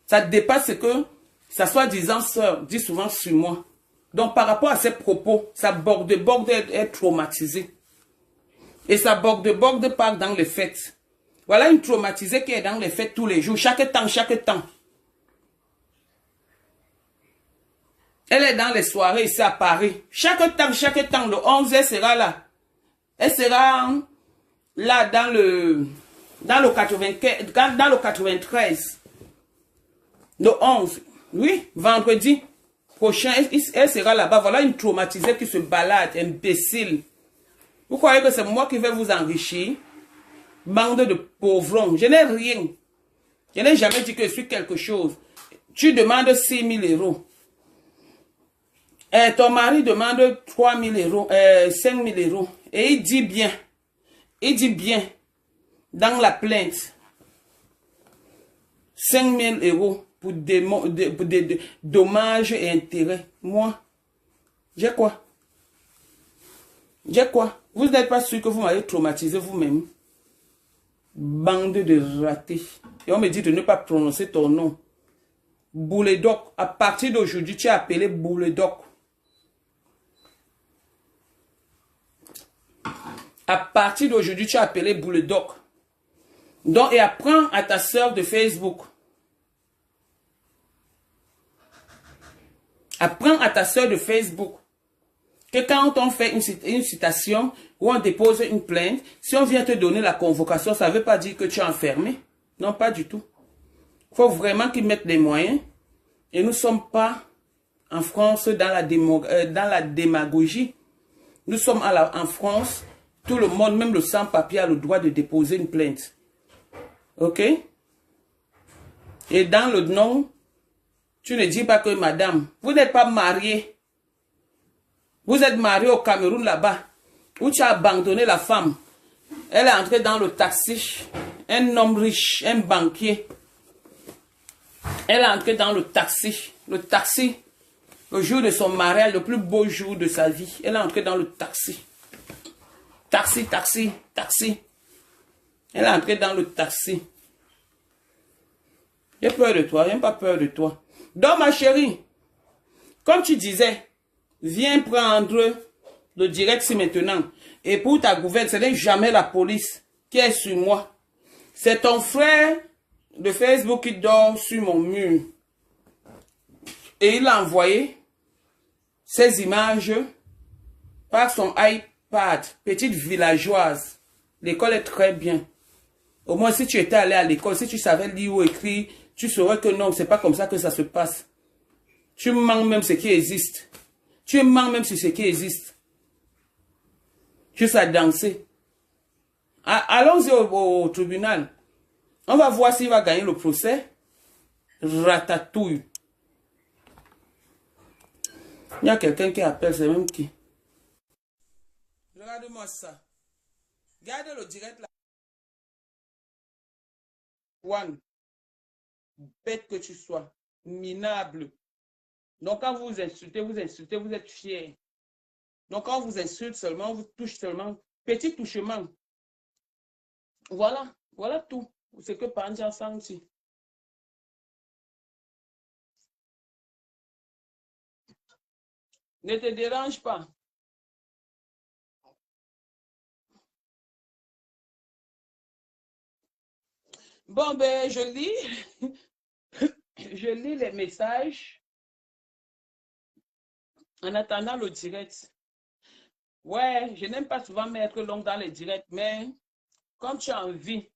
Ça dépasse ce que sa soi-disant sœur dit souvent sur moi. Donc, par rapport à ses propos, sa borde est traumatisée. Et sa borde part dans les fêtes. Voilà une traumatisée qui est dans les fêtes tous les jours, chaque temps, chaque temps. Elle est dans les soirées ici à Paris. Chaque temps, le 11, elle sera là. Elle sera là dans le 93. Le 11. Oui, vendredi prochain, elle sera là-bas. Voilà une traumatisée qui se balade, imbécile. Vous croyez que c'est moi qui vais vous enrichir? Bande de pauvrons. Je n'ai rien. Je n'ai jamais dit que je suis quelque chose. Tu demandes 6 000 euros. Et ton mari demande 3 000 euros, 5 000 euros. Et il dit bien dans la plainte, 5 000 euros pour des dommages et intérêts. Moi, j'ai quoi? J'ai quoi? Vous n'êtes pas sûr que vous m'avez traumatisé vous-même? Bande de ratés. Et on me dit de ne pas prononcer ton nom. Bouledoc. À partir d'aujourd'hui, tu es appelé Bouledoc. À partir d'aujourd'hui, tu es appelé Bouledoc. Donc, et apprends à ta sœur de Facebook. Apprends à ta sœur de Facebook que quand on fait une citation ou on dépose une plainte, si on vient te donner la convocation, ça ne veut pas dire que tu es enfermé. Non, pas du tout. Il faut vraiment qu'ils mettent les moyens. Et nous ne sommes pas en France dans la démagogie. Nous sommes en France, tout le monde, même le sans-papier, a le droit de déposer une plainte. Ok? Et dans le nom, tu ne dis pas que madame, vous n'êtes pas mariée. Vous êtes marié au Cameroun là-bas, où tu as abandonné la femme. Elle est entrée dans le taxi. Un homme riche, un banquier. Elle est entrée dans le taxi. Le taxi, le jour de son mariage, le plus beau jour de sa vie. Elle est entrée dans le taxi. Taxi. Elle est entrée dans le taxi. J'ai peur de toi, j'ai pas peur de toi. Donc ma chérie, comme tu disais, viens prendre le direct si maintenant. Et pour ta gouverne, ce n'est jamais la police qui est sur moi. C'est ton frère de Facebook qui dort sur mon mur. Et il a envoyé ces images par son iPad. Petite villageoise. L'école est très bien. Au moins, si tu étais allé à l'école, si tu savais lire ou écrire, tu saurais que non, c'est pas comme ça que ça se passe. Tu mens même ce qui existe. Tu mens même sur ce qui existe. Juste à danser. Allons-y au tribunal. On va voir s'il va gagner le procès. Ratatouille. Il y a quelqu'un qui appelle, c'est même qui? Regarde-moi ça. Garde le direct là. One. Bête que tu sois. Minable. Donc quand vous insultez, vous êtes fiers. Donc quand on vous insulte seulement, on vous touche seulement. Petit touchement. Voilà. Voilà tout. C'est que Panja senti. Ne te dérange pas. Bon, ben, je lis. Je lis les messages. En attendant le direct. Ouais, je n'aime pas souvent mettre long dans les directs, mais comme tu as envie,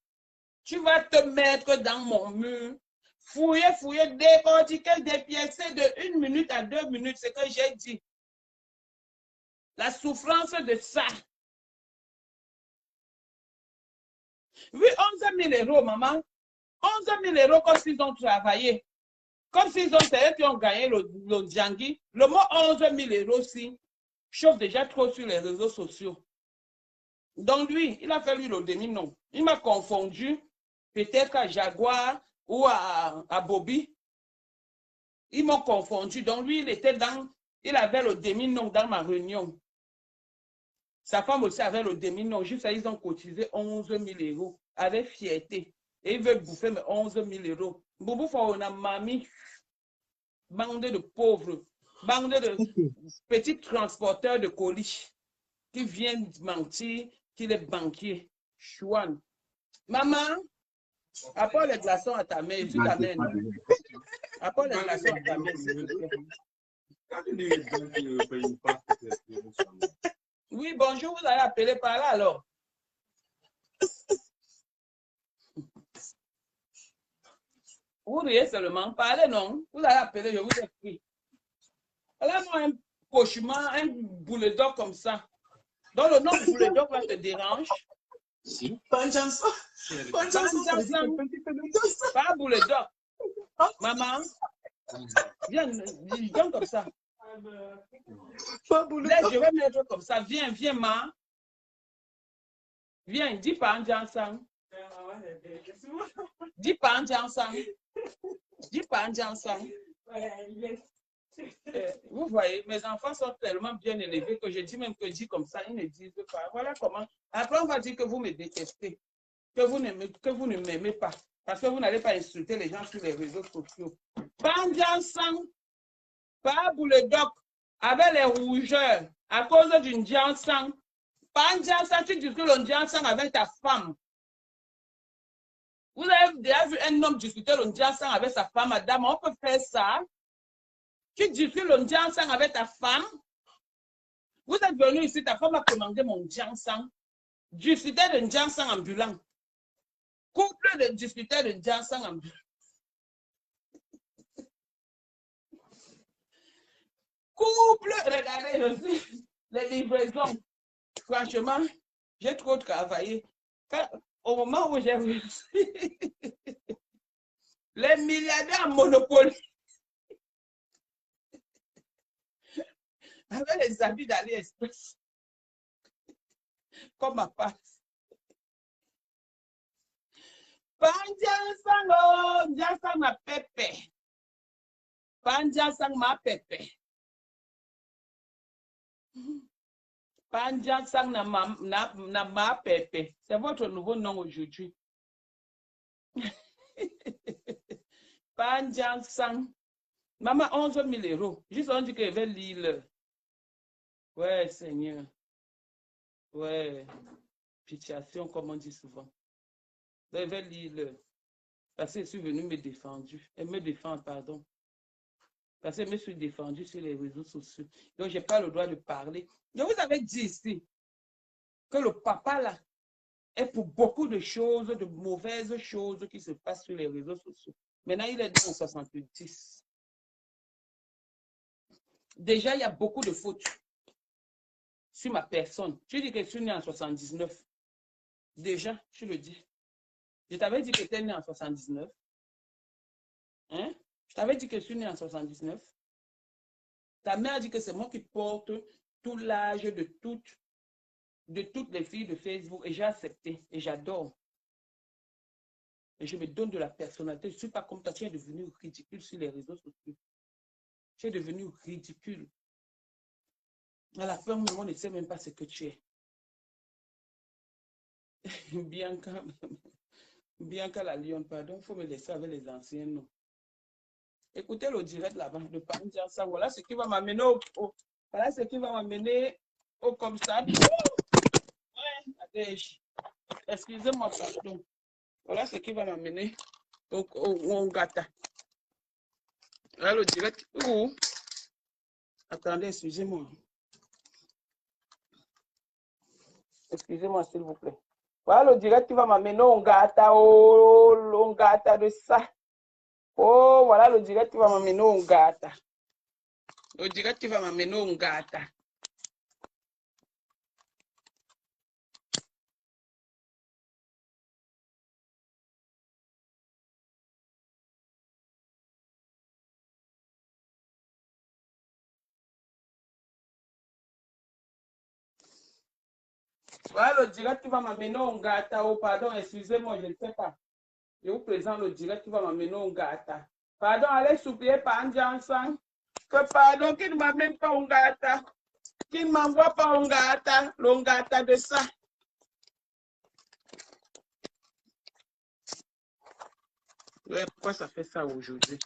tu vas te mettre dans mon mur. Fouiller, décortiquer, dépiécer de 1 minute à 2 minutes, c'est ce que j'ai dit. La souffrance de ça. Oui, 11 000 euros, maman. 11 000 euros comme s'ils ont travaillé. Comme s'ils ont, c'est eux qui ont gagné le Djangui. Le mot 11 000 euros, si, chauffe déjà trop sur les réseaux sociaux. Donc lui, il a fait lui le demi-nom. Il m'a confondu, peut-être à Jaguar ou à Bobby. Ils m'ont confondu. Donc lui, il avait le demi-nom dans ma réunion. Sa femme aussi avait le demi-nom. Juste ça, ils ont cotisé 11 000 euros avec fierté. Et ils veulent bouffer mes 11 000 euros. Boubou on a mami. Bande de pauvres. Bande de petits transporteurs de colis qui viennent mentir qu'il est banquier. Chouane. Maman, apporte les glaçons à ta mère. Je ta mère, non? Apporte les glaçons à ta mère, s'il te plaît. Oui, bonjour, vous allez appeler par là alors. Vous riez seulement, parlez non. Vous allez appeler, je vous écris. Là, moi, un cauchemar, un boulet d'or comme ça. Donc, le nom boulet d'or là te dérange. Pas Johnson. Pas Johnson. Pas boulet d'or. Maman, viens, viens comme ça. Là, je vais mettre comme ça. Viens, viens, ma. Viens, dis pas en Johnson. Dis pas en Johnson. Dis pas en Johnson. Vous voyez, mes enfants sont tellement bien élevés que je dis même que je dis comme ça, ils ne disent pas. Voilà comment. Après, on va dire que vous me détestez, que vous ne m'aimez pas, parce que vous n'allez pas insulter les gens sur les réseaux sociaux. Banjansan, pas Bouledoc, avec les rougeurs, à cause d'une Jansan. Banjansan, tu discutes le Jansan avec ta femme. Vous avez déjà vu un homme discuter le Jansan avec sa femme, madame, on peut faire ça. Tu discutes le Jansan avec ta femme. Vous êtes venu ici, ta femme a commandé mon Jansan. Discuter de Jansan ambulant. Couple de discuter de Jansan ambulant. Couple, regardez aussi les livraisons. Franchement, j'ai trop travaillé. Au moment où j'ai réussi, les milliardaires monopole avec les habits d'AliExpress, comme ma passe. Pandiansang ma pepe. Pandiansang ma pepe. Pandiansang na ma pepe. C'est votre nouveau nom aujourd'hui. Pandiansang. Maman, 11 000 euros. Juste on dit qu'elle veut lire. Ouais, Seigneur. Ouais. Pitiation, comme on dit souvent. Elle veut lire. Parce qu'elle est venue me défendre. Elle me défend, pardon. Parce que je me suis défendue sur les réseaux sociaux. Donc, je n'ai pas le droit de parler. Je vous avais dit ici que le papa, là, est pour beaucoup de choses, de mauvaises choses qui se passent sur les réseaux sociaux. Maintenant, il est né en 70. Déjà, il y a beaucoup de fautes sur ma personne. Tu dis que je suis né en 79. Déjà, tu le dis. Je t'avais dit que tu étais né en 79. Hein? Je t'avais dit que je suis né en 79. Ta mère dit que c'est moi qui porte tout l'âge de toutes les filles de Facebook et j'ai accepté et j'adore. Et je me donne de la personnalité. Je ne suis pas comme toi, tu es devenu ridicule sur les réseaux sociaux. Tu es devenu ridicule. À la fin, on ne sait même pas ce que tu es. Bianca la lionne, pardon, il faut me laisser avec les anciens noms. Écoutez le direct là-bas, de Pandia, ça, voilà ce qui va m'amener voilà ce qui va m'amener au comme ça. Ouais, excusez-moi, pardon. Voilà ce qui va m'amener au gata. Voilà le direct. Où? Attendez, excusez-moi. Excusez-moi, s'il vous plaît. Voilà le direct qui va m'amener au gata, au gata de ça. Oh, voilà le direct qui va m'amener au gata. Le direct qui va m'amener au gata. Voilà le direct qui va m'amener au gata. Oh, pardon, excusez-moi, je ne sais pas. Je vous présente le direct qui va m'amener au gata. Pardon, allez supplier par Jansan. Que pardon, qu'il ne m'amène pas au gata. Qu'il ne m'envoie pas au gata. Le gata de ça. Ouais, pourquoi ça fait ça aujourd'hui?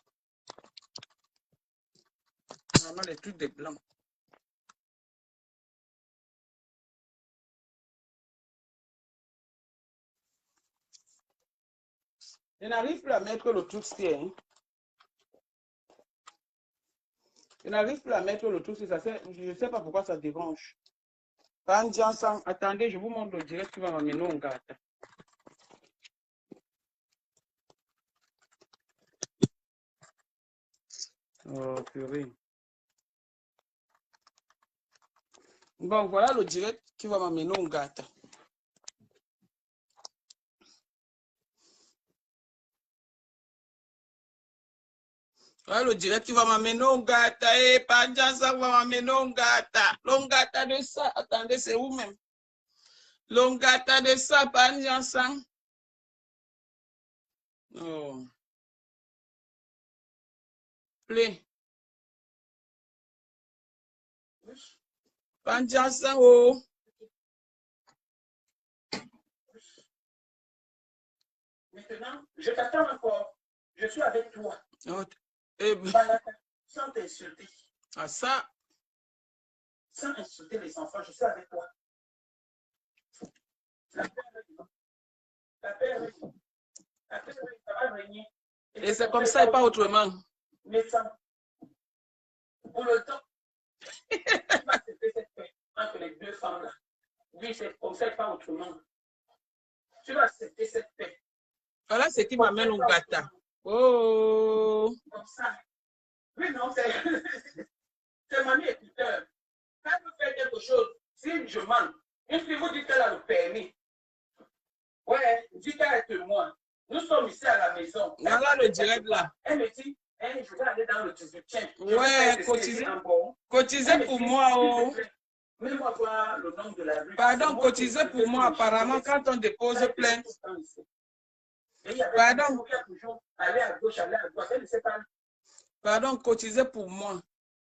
seulement les trucs de blanc. Je n'arrive plus à mettre le truc ci. Hein. Je n'arrive plus à mettre le truc ci. Je ne sais pas pourquoi ça dérange. Attendez, je vous montre le direct qui va m'amener au gâteau. Oh, purée. Bon, voilà le direct qui va m'amener au gâteau. Voilà le direct qui va m'amener au gâteau. Et pas ça va m'amener au gâteau. L'ongata de ça. Attendez, c'est où même? L'ongata de ça, pas ça. Oh. Play. Pas ça, oh. Maintenant, je t'attends encore. Je suis avec toi. Oh. Sans t'insulter. Ah ça. Sans insulter les enfants, je suis avec toi. La paix règne. La paix règne, ça va régner. Et c'est comme ça et pas autrement. Mais ça, pour le temps, tu vas accepter cette paix entre les deux femmes-là. Oui, c'est comme ça et pas autrement. Tu vas accepter cette paix. Voilà ce qui m'amène au gâteau. Oh. Comme ça. Oui, non, c'est mamie écouteur. Quand elle veut faire quelque chose, si je manque, une fille vous dit qu'elle a le permis. Ouais, dit qu'elle est témoin. Nous sommes ici à la maison. Voilà le direct là. Elle me dit, hey, je vais aller dans le 18e. Ouais, cotisez pour moi. Oh. Mets-moi voir le nom de la rue. Pardon, cotisez pour moi. Apparemment, quand on dépose plainte. Pardon. Aller à gauche, aller à droite. Elle ne sait pas. Pardon, cotisez pour moi.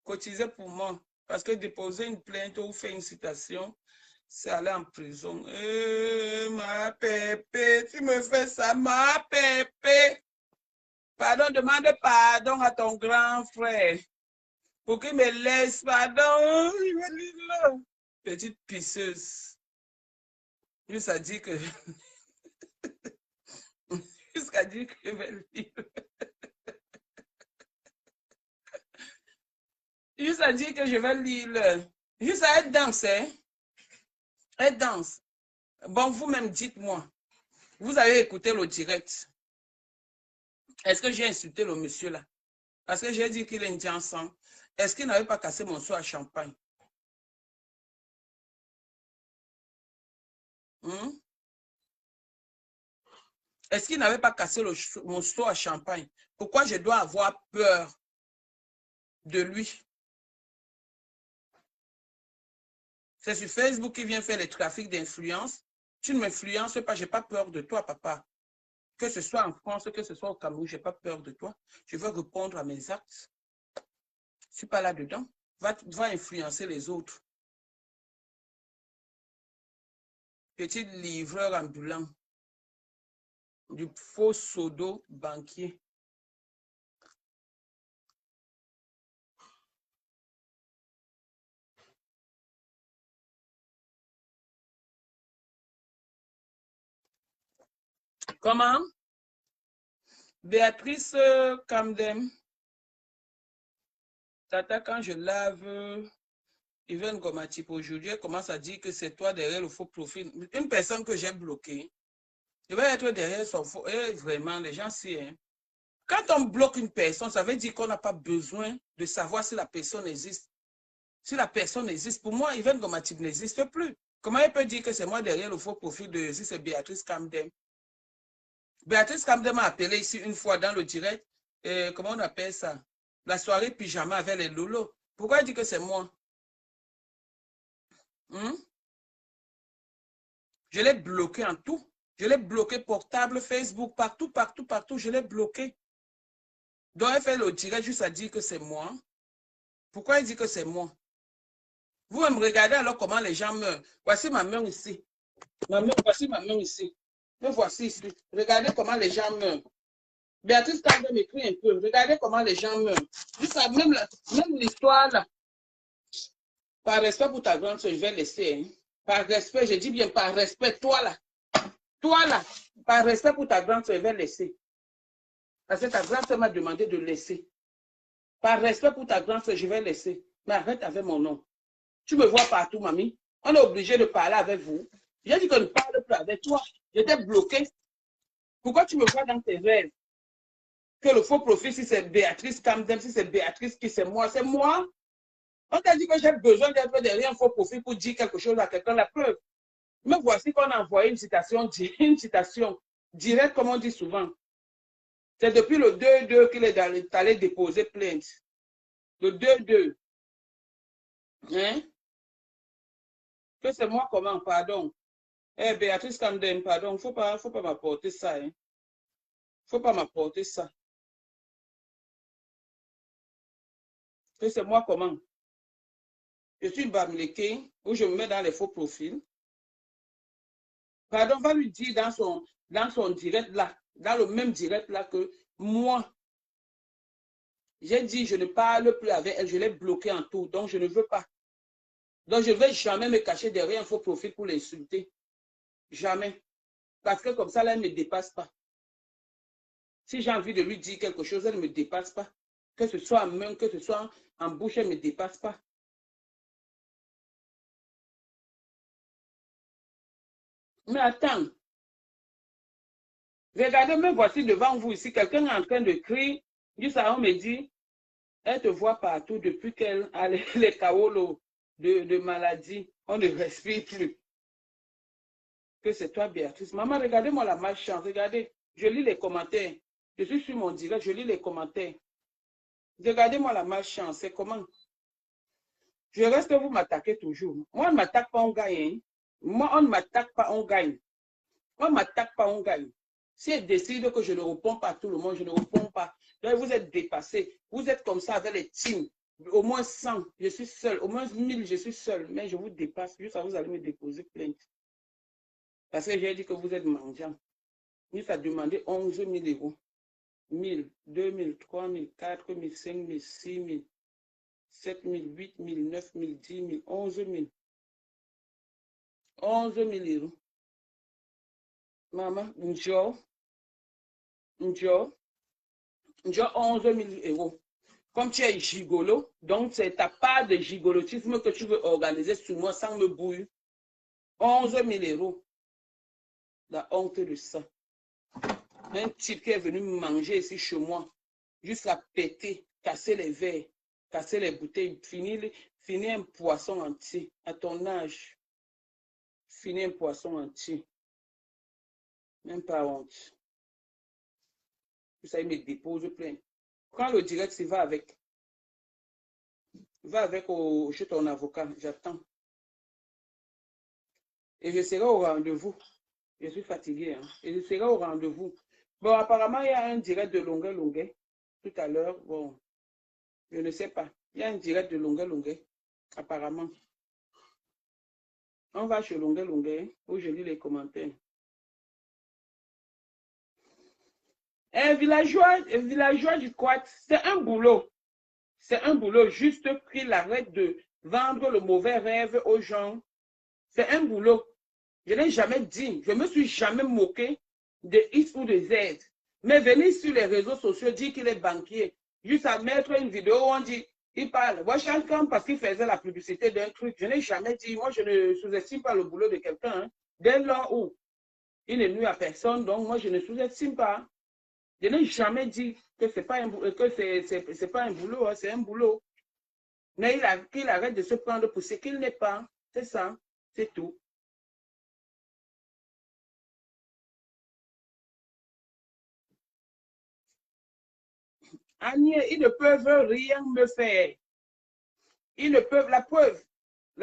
Cotisez pour moi. Parce que déposer une plainte ou faire une citation, c'est aller en prison. Ma pépé, tu me fais ça, ma pépé. Pardon, demande pardon à ton grand frère. Pour qu'il me laisse, pardon. Petite pisseuse. Jusqu'à dire que... Jusqu'à dire que je vais le dire. Juste à dire que je vais lire. Juste à être danse, hein? Elle danse. Bon, vous-même, dites-moi. Vous avez écouté le direct. Est-ce que j'ai insulté le monsieur là? Parce que j'ai dit qu'il est indien ensemble. Est-ce qu'il n'avait pas cassé mon seau à champagne? Est-ce qu'il n'avait pas cassé mon seau à champagne? Pourquoi je dois avoir peur de lui? C'est sur Facebook qui vient faire le trafic d'influence. Tu ne m'influences pas, je n'ai pas peur de toi, papa. Que ce soit en France, que ce soit au Cameroun, je n'ai pas peur de toi. Je veux répondre à mes actes. Je ne suis pas là-dedans. Va influencer les autres. Petit livreur ambulant. Du faux pseudo banquier. Comment? Béatrice Camden. Tata, quand je lave Yvonne Gomatip aujourd'hui, elle commence à dire que c'est toi derrière le faux profil. Une personne que j'ai bloquée, je vais être derrière son faux. Et vraiment, les gens, c'est... Quand on bloque une personne, ça veut dire qu'on n'a pas besoin de savoir si la personne existe. Si la personne existe, pour moi, Yvonne Gomatip n'existe plus. Comment elle peut dire que c'est moi derrière le faux profil de si c'est Béatrice Camden? Béatrice Camden m'a appelé ici une fois dans le direct. Comment on appelle ça? La soirée pyjama avec les lolos. Pourquoi elle dit que c'est moi? Je l'ai bloqué en tout. Je l'ai bloqué portable, Facebook, partout, partout, partout. Je l'ai bloqué. Donc, elle fait le direct juste à dire que c'est moi. Pourquoi elle dit que c'est moi? Vous me regardez alors comment les gens meurent. Voici ma main ici. Voici ma main ici. Me voici ici. Regardez comment les gens meurent. Béatrice Kandem m'écrit un peu. Regardez comment les gens meurent. Même l'histoire là. Par respect pour ta grande soeur, je vais laisser. Hein. Par respect, je dis bien par respect, toi là. Toi là, par respect pour ta grande soeur, je vais laisser. Parce que ta grande soeur m'a demandé de laisser. Par respect pour ta grande soeur, je vais laisser. Mais arrête avec mon nom. Tu me vois partout, mamie. On est obligé de parler avec vous. J'ai dit que je ne parle plus avec toi. J'étais bloqué. Pourquoi tu me vois dans tes rêves? Que le faux profil, si c'est Béatrice Kamdem, si c'est Béatrice qui c'est moi. On t'a dit que j'ai besoin d'être derrière un faux profil pour dire quelque chose à quelqu'un. La preuve. Me voici qu'on a envoyé une citation directe, comme on dit souvent. C'est depuis le 2-2 qu'il est allé déposer plainte. Le 2-2. Hein? Que c'est moi comment, pardon. Eh, Béatrice Kamdem, pardon, faut pas m'apporter ça. Hein. Faut pas m'apporter ça. Que c'est moi comment. Je suis une Bamileke où je me mets dans les faux profils. Pardon, va lui dire dans son direct là, dans le même direct là que moi, j'ai dit je ne parle plus avec elle, je l'ai bloqué en tout, donc je ne veux pas. Donc je ne vais jamais me cacher derrière un faux profil pour l'insulter. Jamais. Parce que comme ça, là, elle ne me dépasse pas. Si j'ai envie de lui dire quelque chose, elle ne me dépasse pas. Que ce soit en main, que ce soit en bouche, elle ne me dépasse pas. Mais attends. Regardez, me voici devant vous ici. Quelqu'un est en train de crier. Juste avant, on me dit, elle te voit partout depuis qu'elle a les chaos de maladie. On ne respire plus. Que c'est toi, Béatrice. Maman, regardez-moi la malchance. Regardez, je lis les commentaires. Je suis sur mon direct, je lis les commentaires. Regardez-moi la malchance. C'est comment? Je reste, vous m'attaquez toujours. Moi, on ne m'attaque pas, on gagne. Moi, on ne m'attaque pas, on gagne. On ne m'attaque pas, on gagne. Si elle décide que je ne réponds pas à tout le monde, je ne réponds pas. Donc, vous êtes dépassé. Vous êtes comme ça avec les teams. Au moins 100, je suis seul. Au moins 1000, je suis seul. Mais je vous dépasse. Juste à vous allez me déposer plainte. Parce que j'ai dit que vous êtes mendiant. Il a demandé 11 000 euros. 1000, 2000, 3000, 4000, 5000, 6000, 7000, 8000, 9000, 10 000, 11 000. 11 000 euros. Maman, Njo, 11 000 euros. Comme tu es gigolo, donc c'est ta part de gigolotisme que tu veux organiser sur moi sans me bouiller. 11 000 euros. La honte de ça. Un type qui est venu manger ici chez moi, juste à péter, casser les verres, casser les bouteilles, finir un poisson entier. À ton âge, finir un poisson entier. Même pas honte. Ça, il me dépose plein. Quand le direct, il va avec. Va avec chez ton avocat, j'attends. Et je serai au rendez-vous. Je suis fatigué. Hein? Et je serai au rendez-vous. Bon, apparemment, il y a un direct de longueur tout à l'heure. Bon, je ne sais pas. Il y a un direct de longueur apparemment. On va chez longueur où je lis les commentaires. Un villageois du Quat, c'est un boulot. C'est un boulot juste qu'il arrête de vendre le mauvais rêve aux gens. C'est un boulot. Je n'ai jamais dit, je ne me suis jamais moqué de X ou de Z. Mais venir sur les réseaux sociaux dire qu'il est banquier, juste à mettre une vidéo où on dit, il parle, Washington parce qu'il faisait la publicité d'un truc. Je n'ai jamais dit, moi je ne sous-estime pas le boulot de quelqu'un. Hein. Dès lors où il ne nuit à personne, donc moi je ne sous-estime pas. Je n'ai jamais dit que ce n'est pas, pas un boulot, hein, c'est un boulot. Mais qu'il arrête de se prendre pour ce qu'il n'est pas. C'est ça, c'est tout. Agnès, ils ne peuvent rien me faire. Ils ne peuvent, la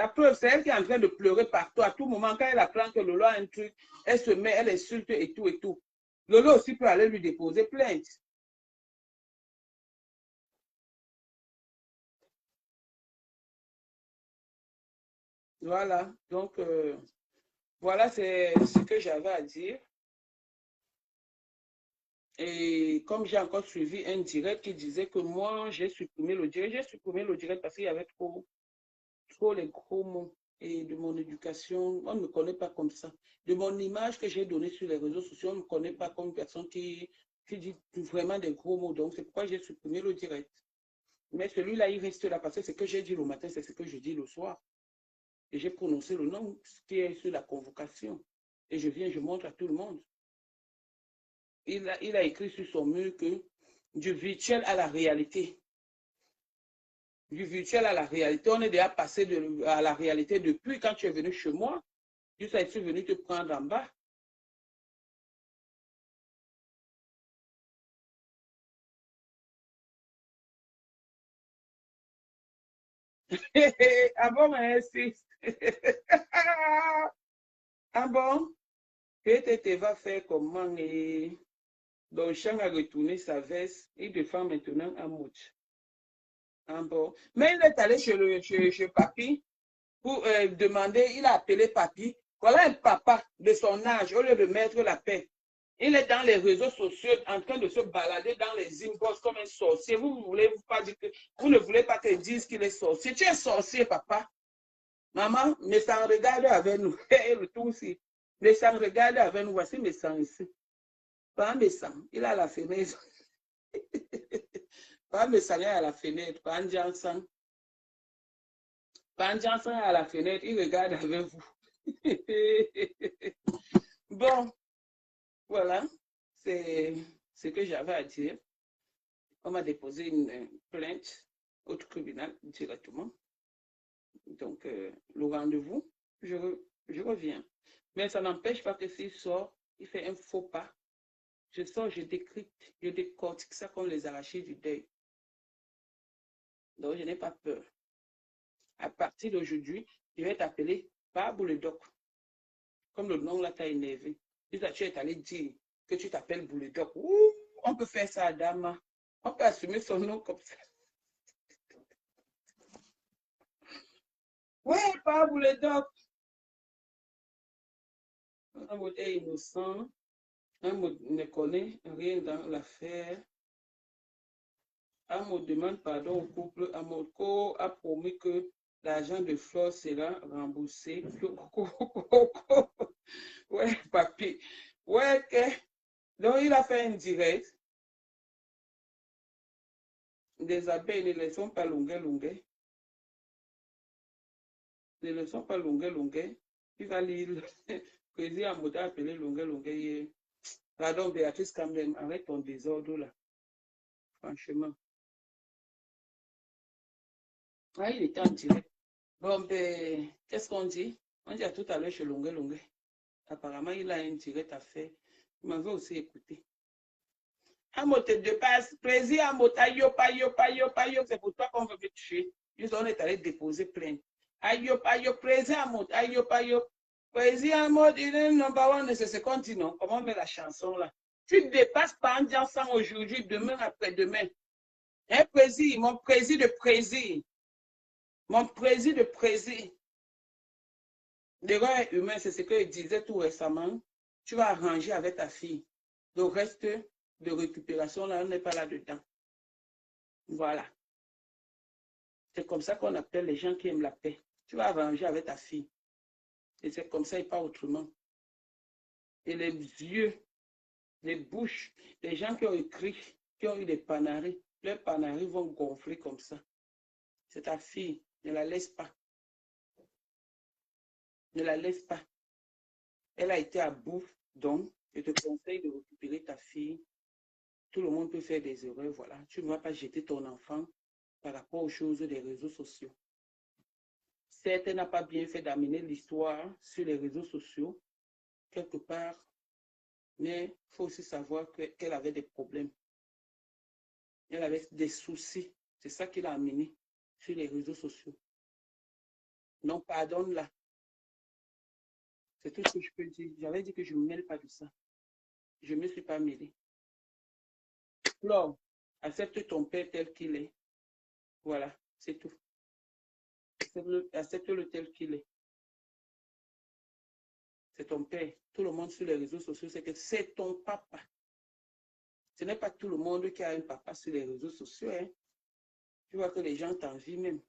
preuve, c'est elle qui est en train de pleurer partout. À tout moment, quand elle apprend que Lolo a un truc, elle se met, elle insulte et tout et tout. Lolo aussi peut aller lui déposer plainte. Voilà, donc voilà c'est ce que j'avais à dire. Et comme j'ai encore suivi un direct qui disait que moi, j'ai supprimé le direct. J'ai supprimé le direct parce qu'il y avait trop les gros mots. Et de mon éducation, on ne me connaît pas comme ça. De mon image que j'ai donnée sur les réseaux sociaux, on ne me connaît pas comme une personne qui dit vraiment des gros mots. Donc, c'est pourquoi j'ai supprimé le direct. Mais celui-là, il reste là parce que ce que j'ai dit le matin, c'est ce que je dis le soir. Et j'ai prononcé le nom qui est sur la convocation. Et je viens, je montre à tout le monde. Il a écrit sur son mur que du virtuel à la réalité. Du virtuel à la réalité, on est déjà passé à la réalité depuis quand tu es venu chez moi. Je suis venu te prendre en bas. Ah bon, merci. Ah bon? PTT va faire comment? Et donc, Chang a retourné sa veste. Il défend maintenant un mouche. Ah bon? Mais il est allé chez Papy pour demander, il a appelé Papy. Voilà un papa de son âge, au lieu de mettre la paix. Il est dans les réseaux sociaux en train de se balader dans les inbox comme un sorcier. Vous ne voulez pas dire que, vous ne voulez pas te dire qu'il est sorcier. Tu es sorcier, papa. Maman, mais ça regarde avec nous. Le tout aussi. Mais ça regarde avec nous. Voici mes sangs ici. Pas mes sangs. Il a la fenêtre. Pas mes sangs à la fenêtre. Pas un Janssen. Pas un Janssen à la fenêtre. Il regarde avec vous. Bon, voilà. C'est ce que j'avais à dire. On m'a déposé une plainte au tribunal directement. Donc, le rendez-vous, je reviens. Mais ça n'empêche pas que s'il sort, il fait un faux pas. Je sors, je décrypte, je décortique ça comme les arrachés du deuil. Donc, je n'ai pas peur. À partir d'aujourd'hui, je vais t'appeler Babou le Doc. Comme le nom là t'a énervé. Tu es allé dire que tu t'appelles Bouledoc. On peut faire ça à Dama. On peut assumer son nom comme ça. Ouais, pas Bouledoc. Un mot est innocent. Un mot ne connaît rien dans l'affaire. Un mot demande pardon au couple. Un mot a promis que l'argent de Flore sera remboursé. Ouais, papi. Ouais, okay. Donc il a fait un direct. Des abeilles ne les sont pas longues. Ne le sont pas longues. Il va lire. Le président Moda appelé longues. Pardon, Béatrice, quand même, avec ton désordre là. Franchement. Ah, il était en direct. Bon, ben, qu'est-ce qu'on dit? On dit à tout à l'heure chez Longue. Apparemment, il a un direct à faire. Il m'avait aussi écouté. Amot de passe, président Amot, ayo, c'est pour toi qu'on veut me tuer. Juste on est allé déposer plainte. Ayo, président Amot, ayo. Président Amot, il est number one de ce continent. Comment on met la chanson là? Tu dépasses pas en disant ça aujourd'hui, demain, après-demain. Un président, mon président de président. Mon président de président. L'erreur humain, c'est ce que je disais tout récemment. Tu vas arranger avec ta fille. Le reste de récupération, là, on n'est pas là-dedans. Voilà. C'est comme ça qu'on appelle les gens qui aiment la paix. Tu vas arranger avec ta fille. Et c'est comme ça et pas autrement. Et les yeux, les bouches, les gens qui ont écrit, qui ont eu des panaris, leurs panaris vont gonfler comme ça. C'est ta fille. Ne la laisse pas. Ne la laisse pas. Elle a été à bout, donc je te conseille de récupérer ta fille. Tout le monde peut faire des erreurs, voilà. Tu ne vas pas jeter ton enfant par rapport aux choses des réseaux sociaux. Certes, elle n'a pas bien fait d'amener l'histoire sur les réseaux sociaux, quelque part, mais il faut aussi savoir qu'elle avait des problèmes. Elle avait des soucis. C'est ça qui l'a amené sur les réseaux sociaux. Non, pardonne-la. C'est tout ce que je peux dire. J'avais dit que je ne me mêle pas de ça. Je ne me suis pas mêlée. Flore, accepte ton père tel qu'il est. Voilà, c'est tout. Accepte-le tel qu'il est. C'est ton père. Tout le monde sur les réseaux sociaux, c'est que c'est ton papa. Ce n'est pas tout le monde qui a un papa sur les réseaux sociaux. Hein. Tu vois que les gens t'envient même.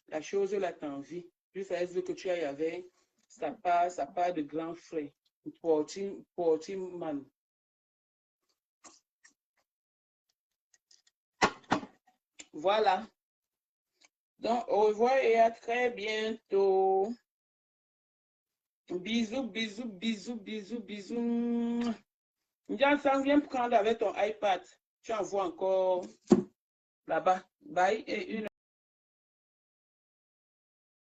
La chose là t'envie. Juste à ce que tu ailles avec sa part de grand frère. Porting man. Voilà. Donc, au revoir et à très bientôt. Bisous, bisous, bisous, bisous, bisous. Ndiansang, viens prendre avec ton iPad. Tu envoies encore là-bas. Bye et une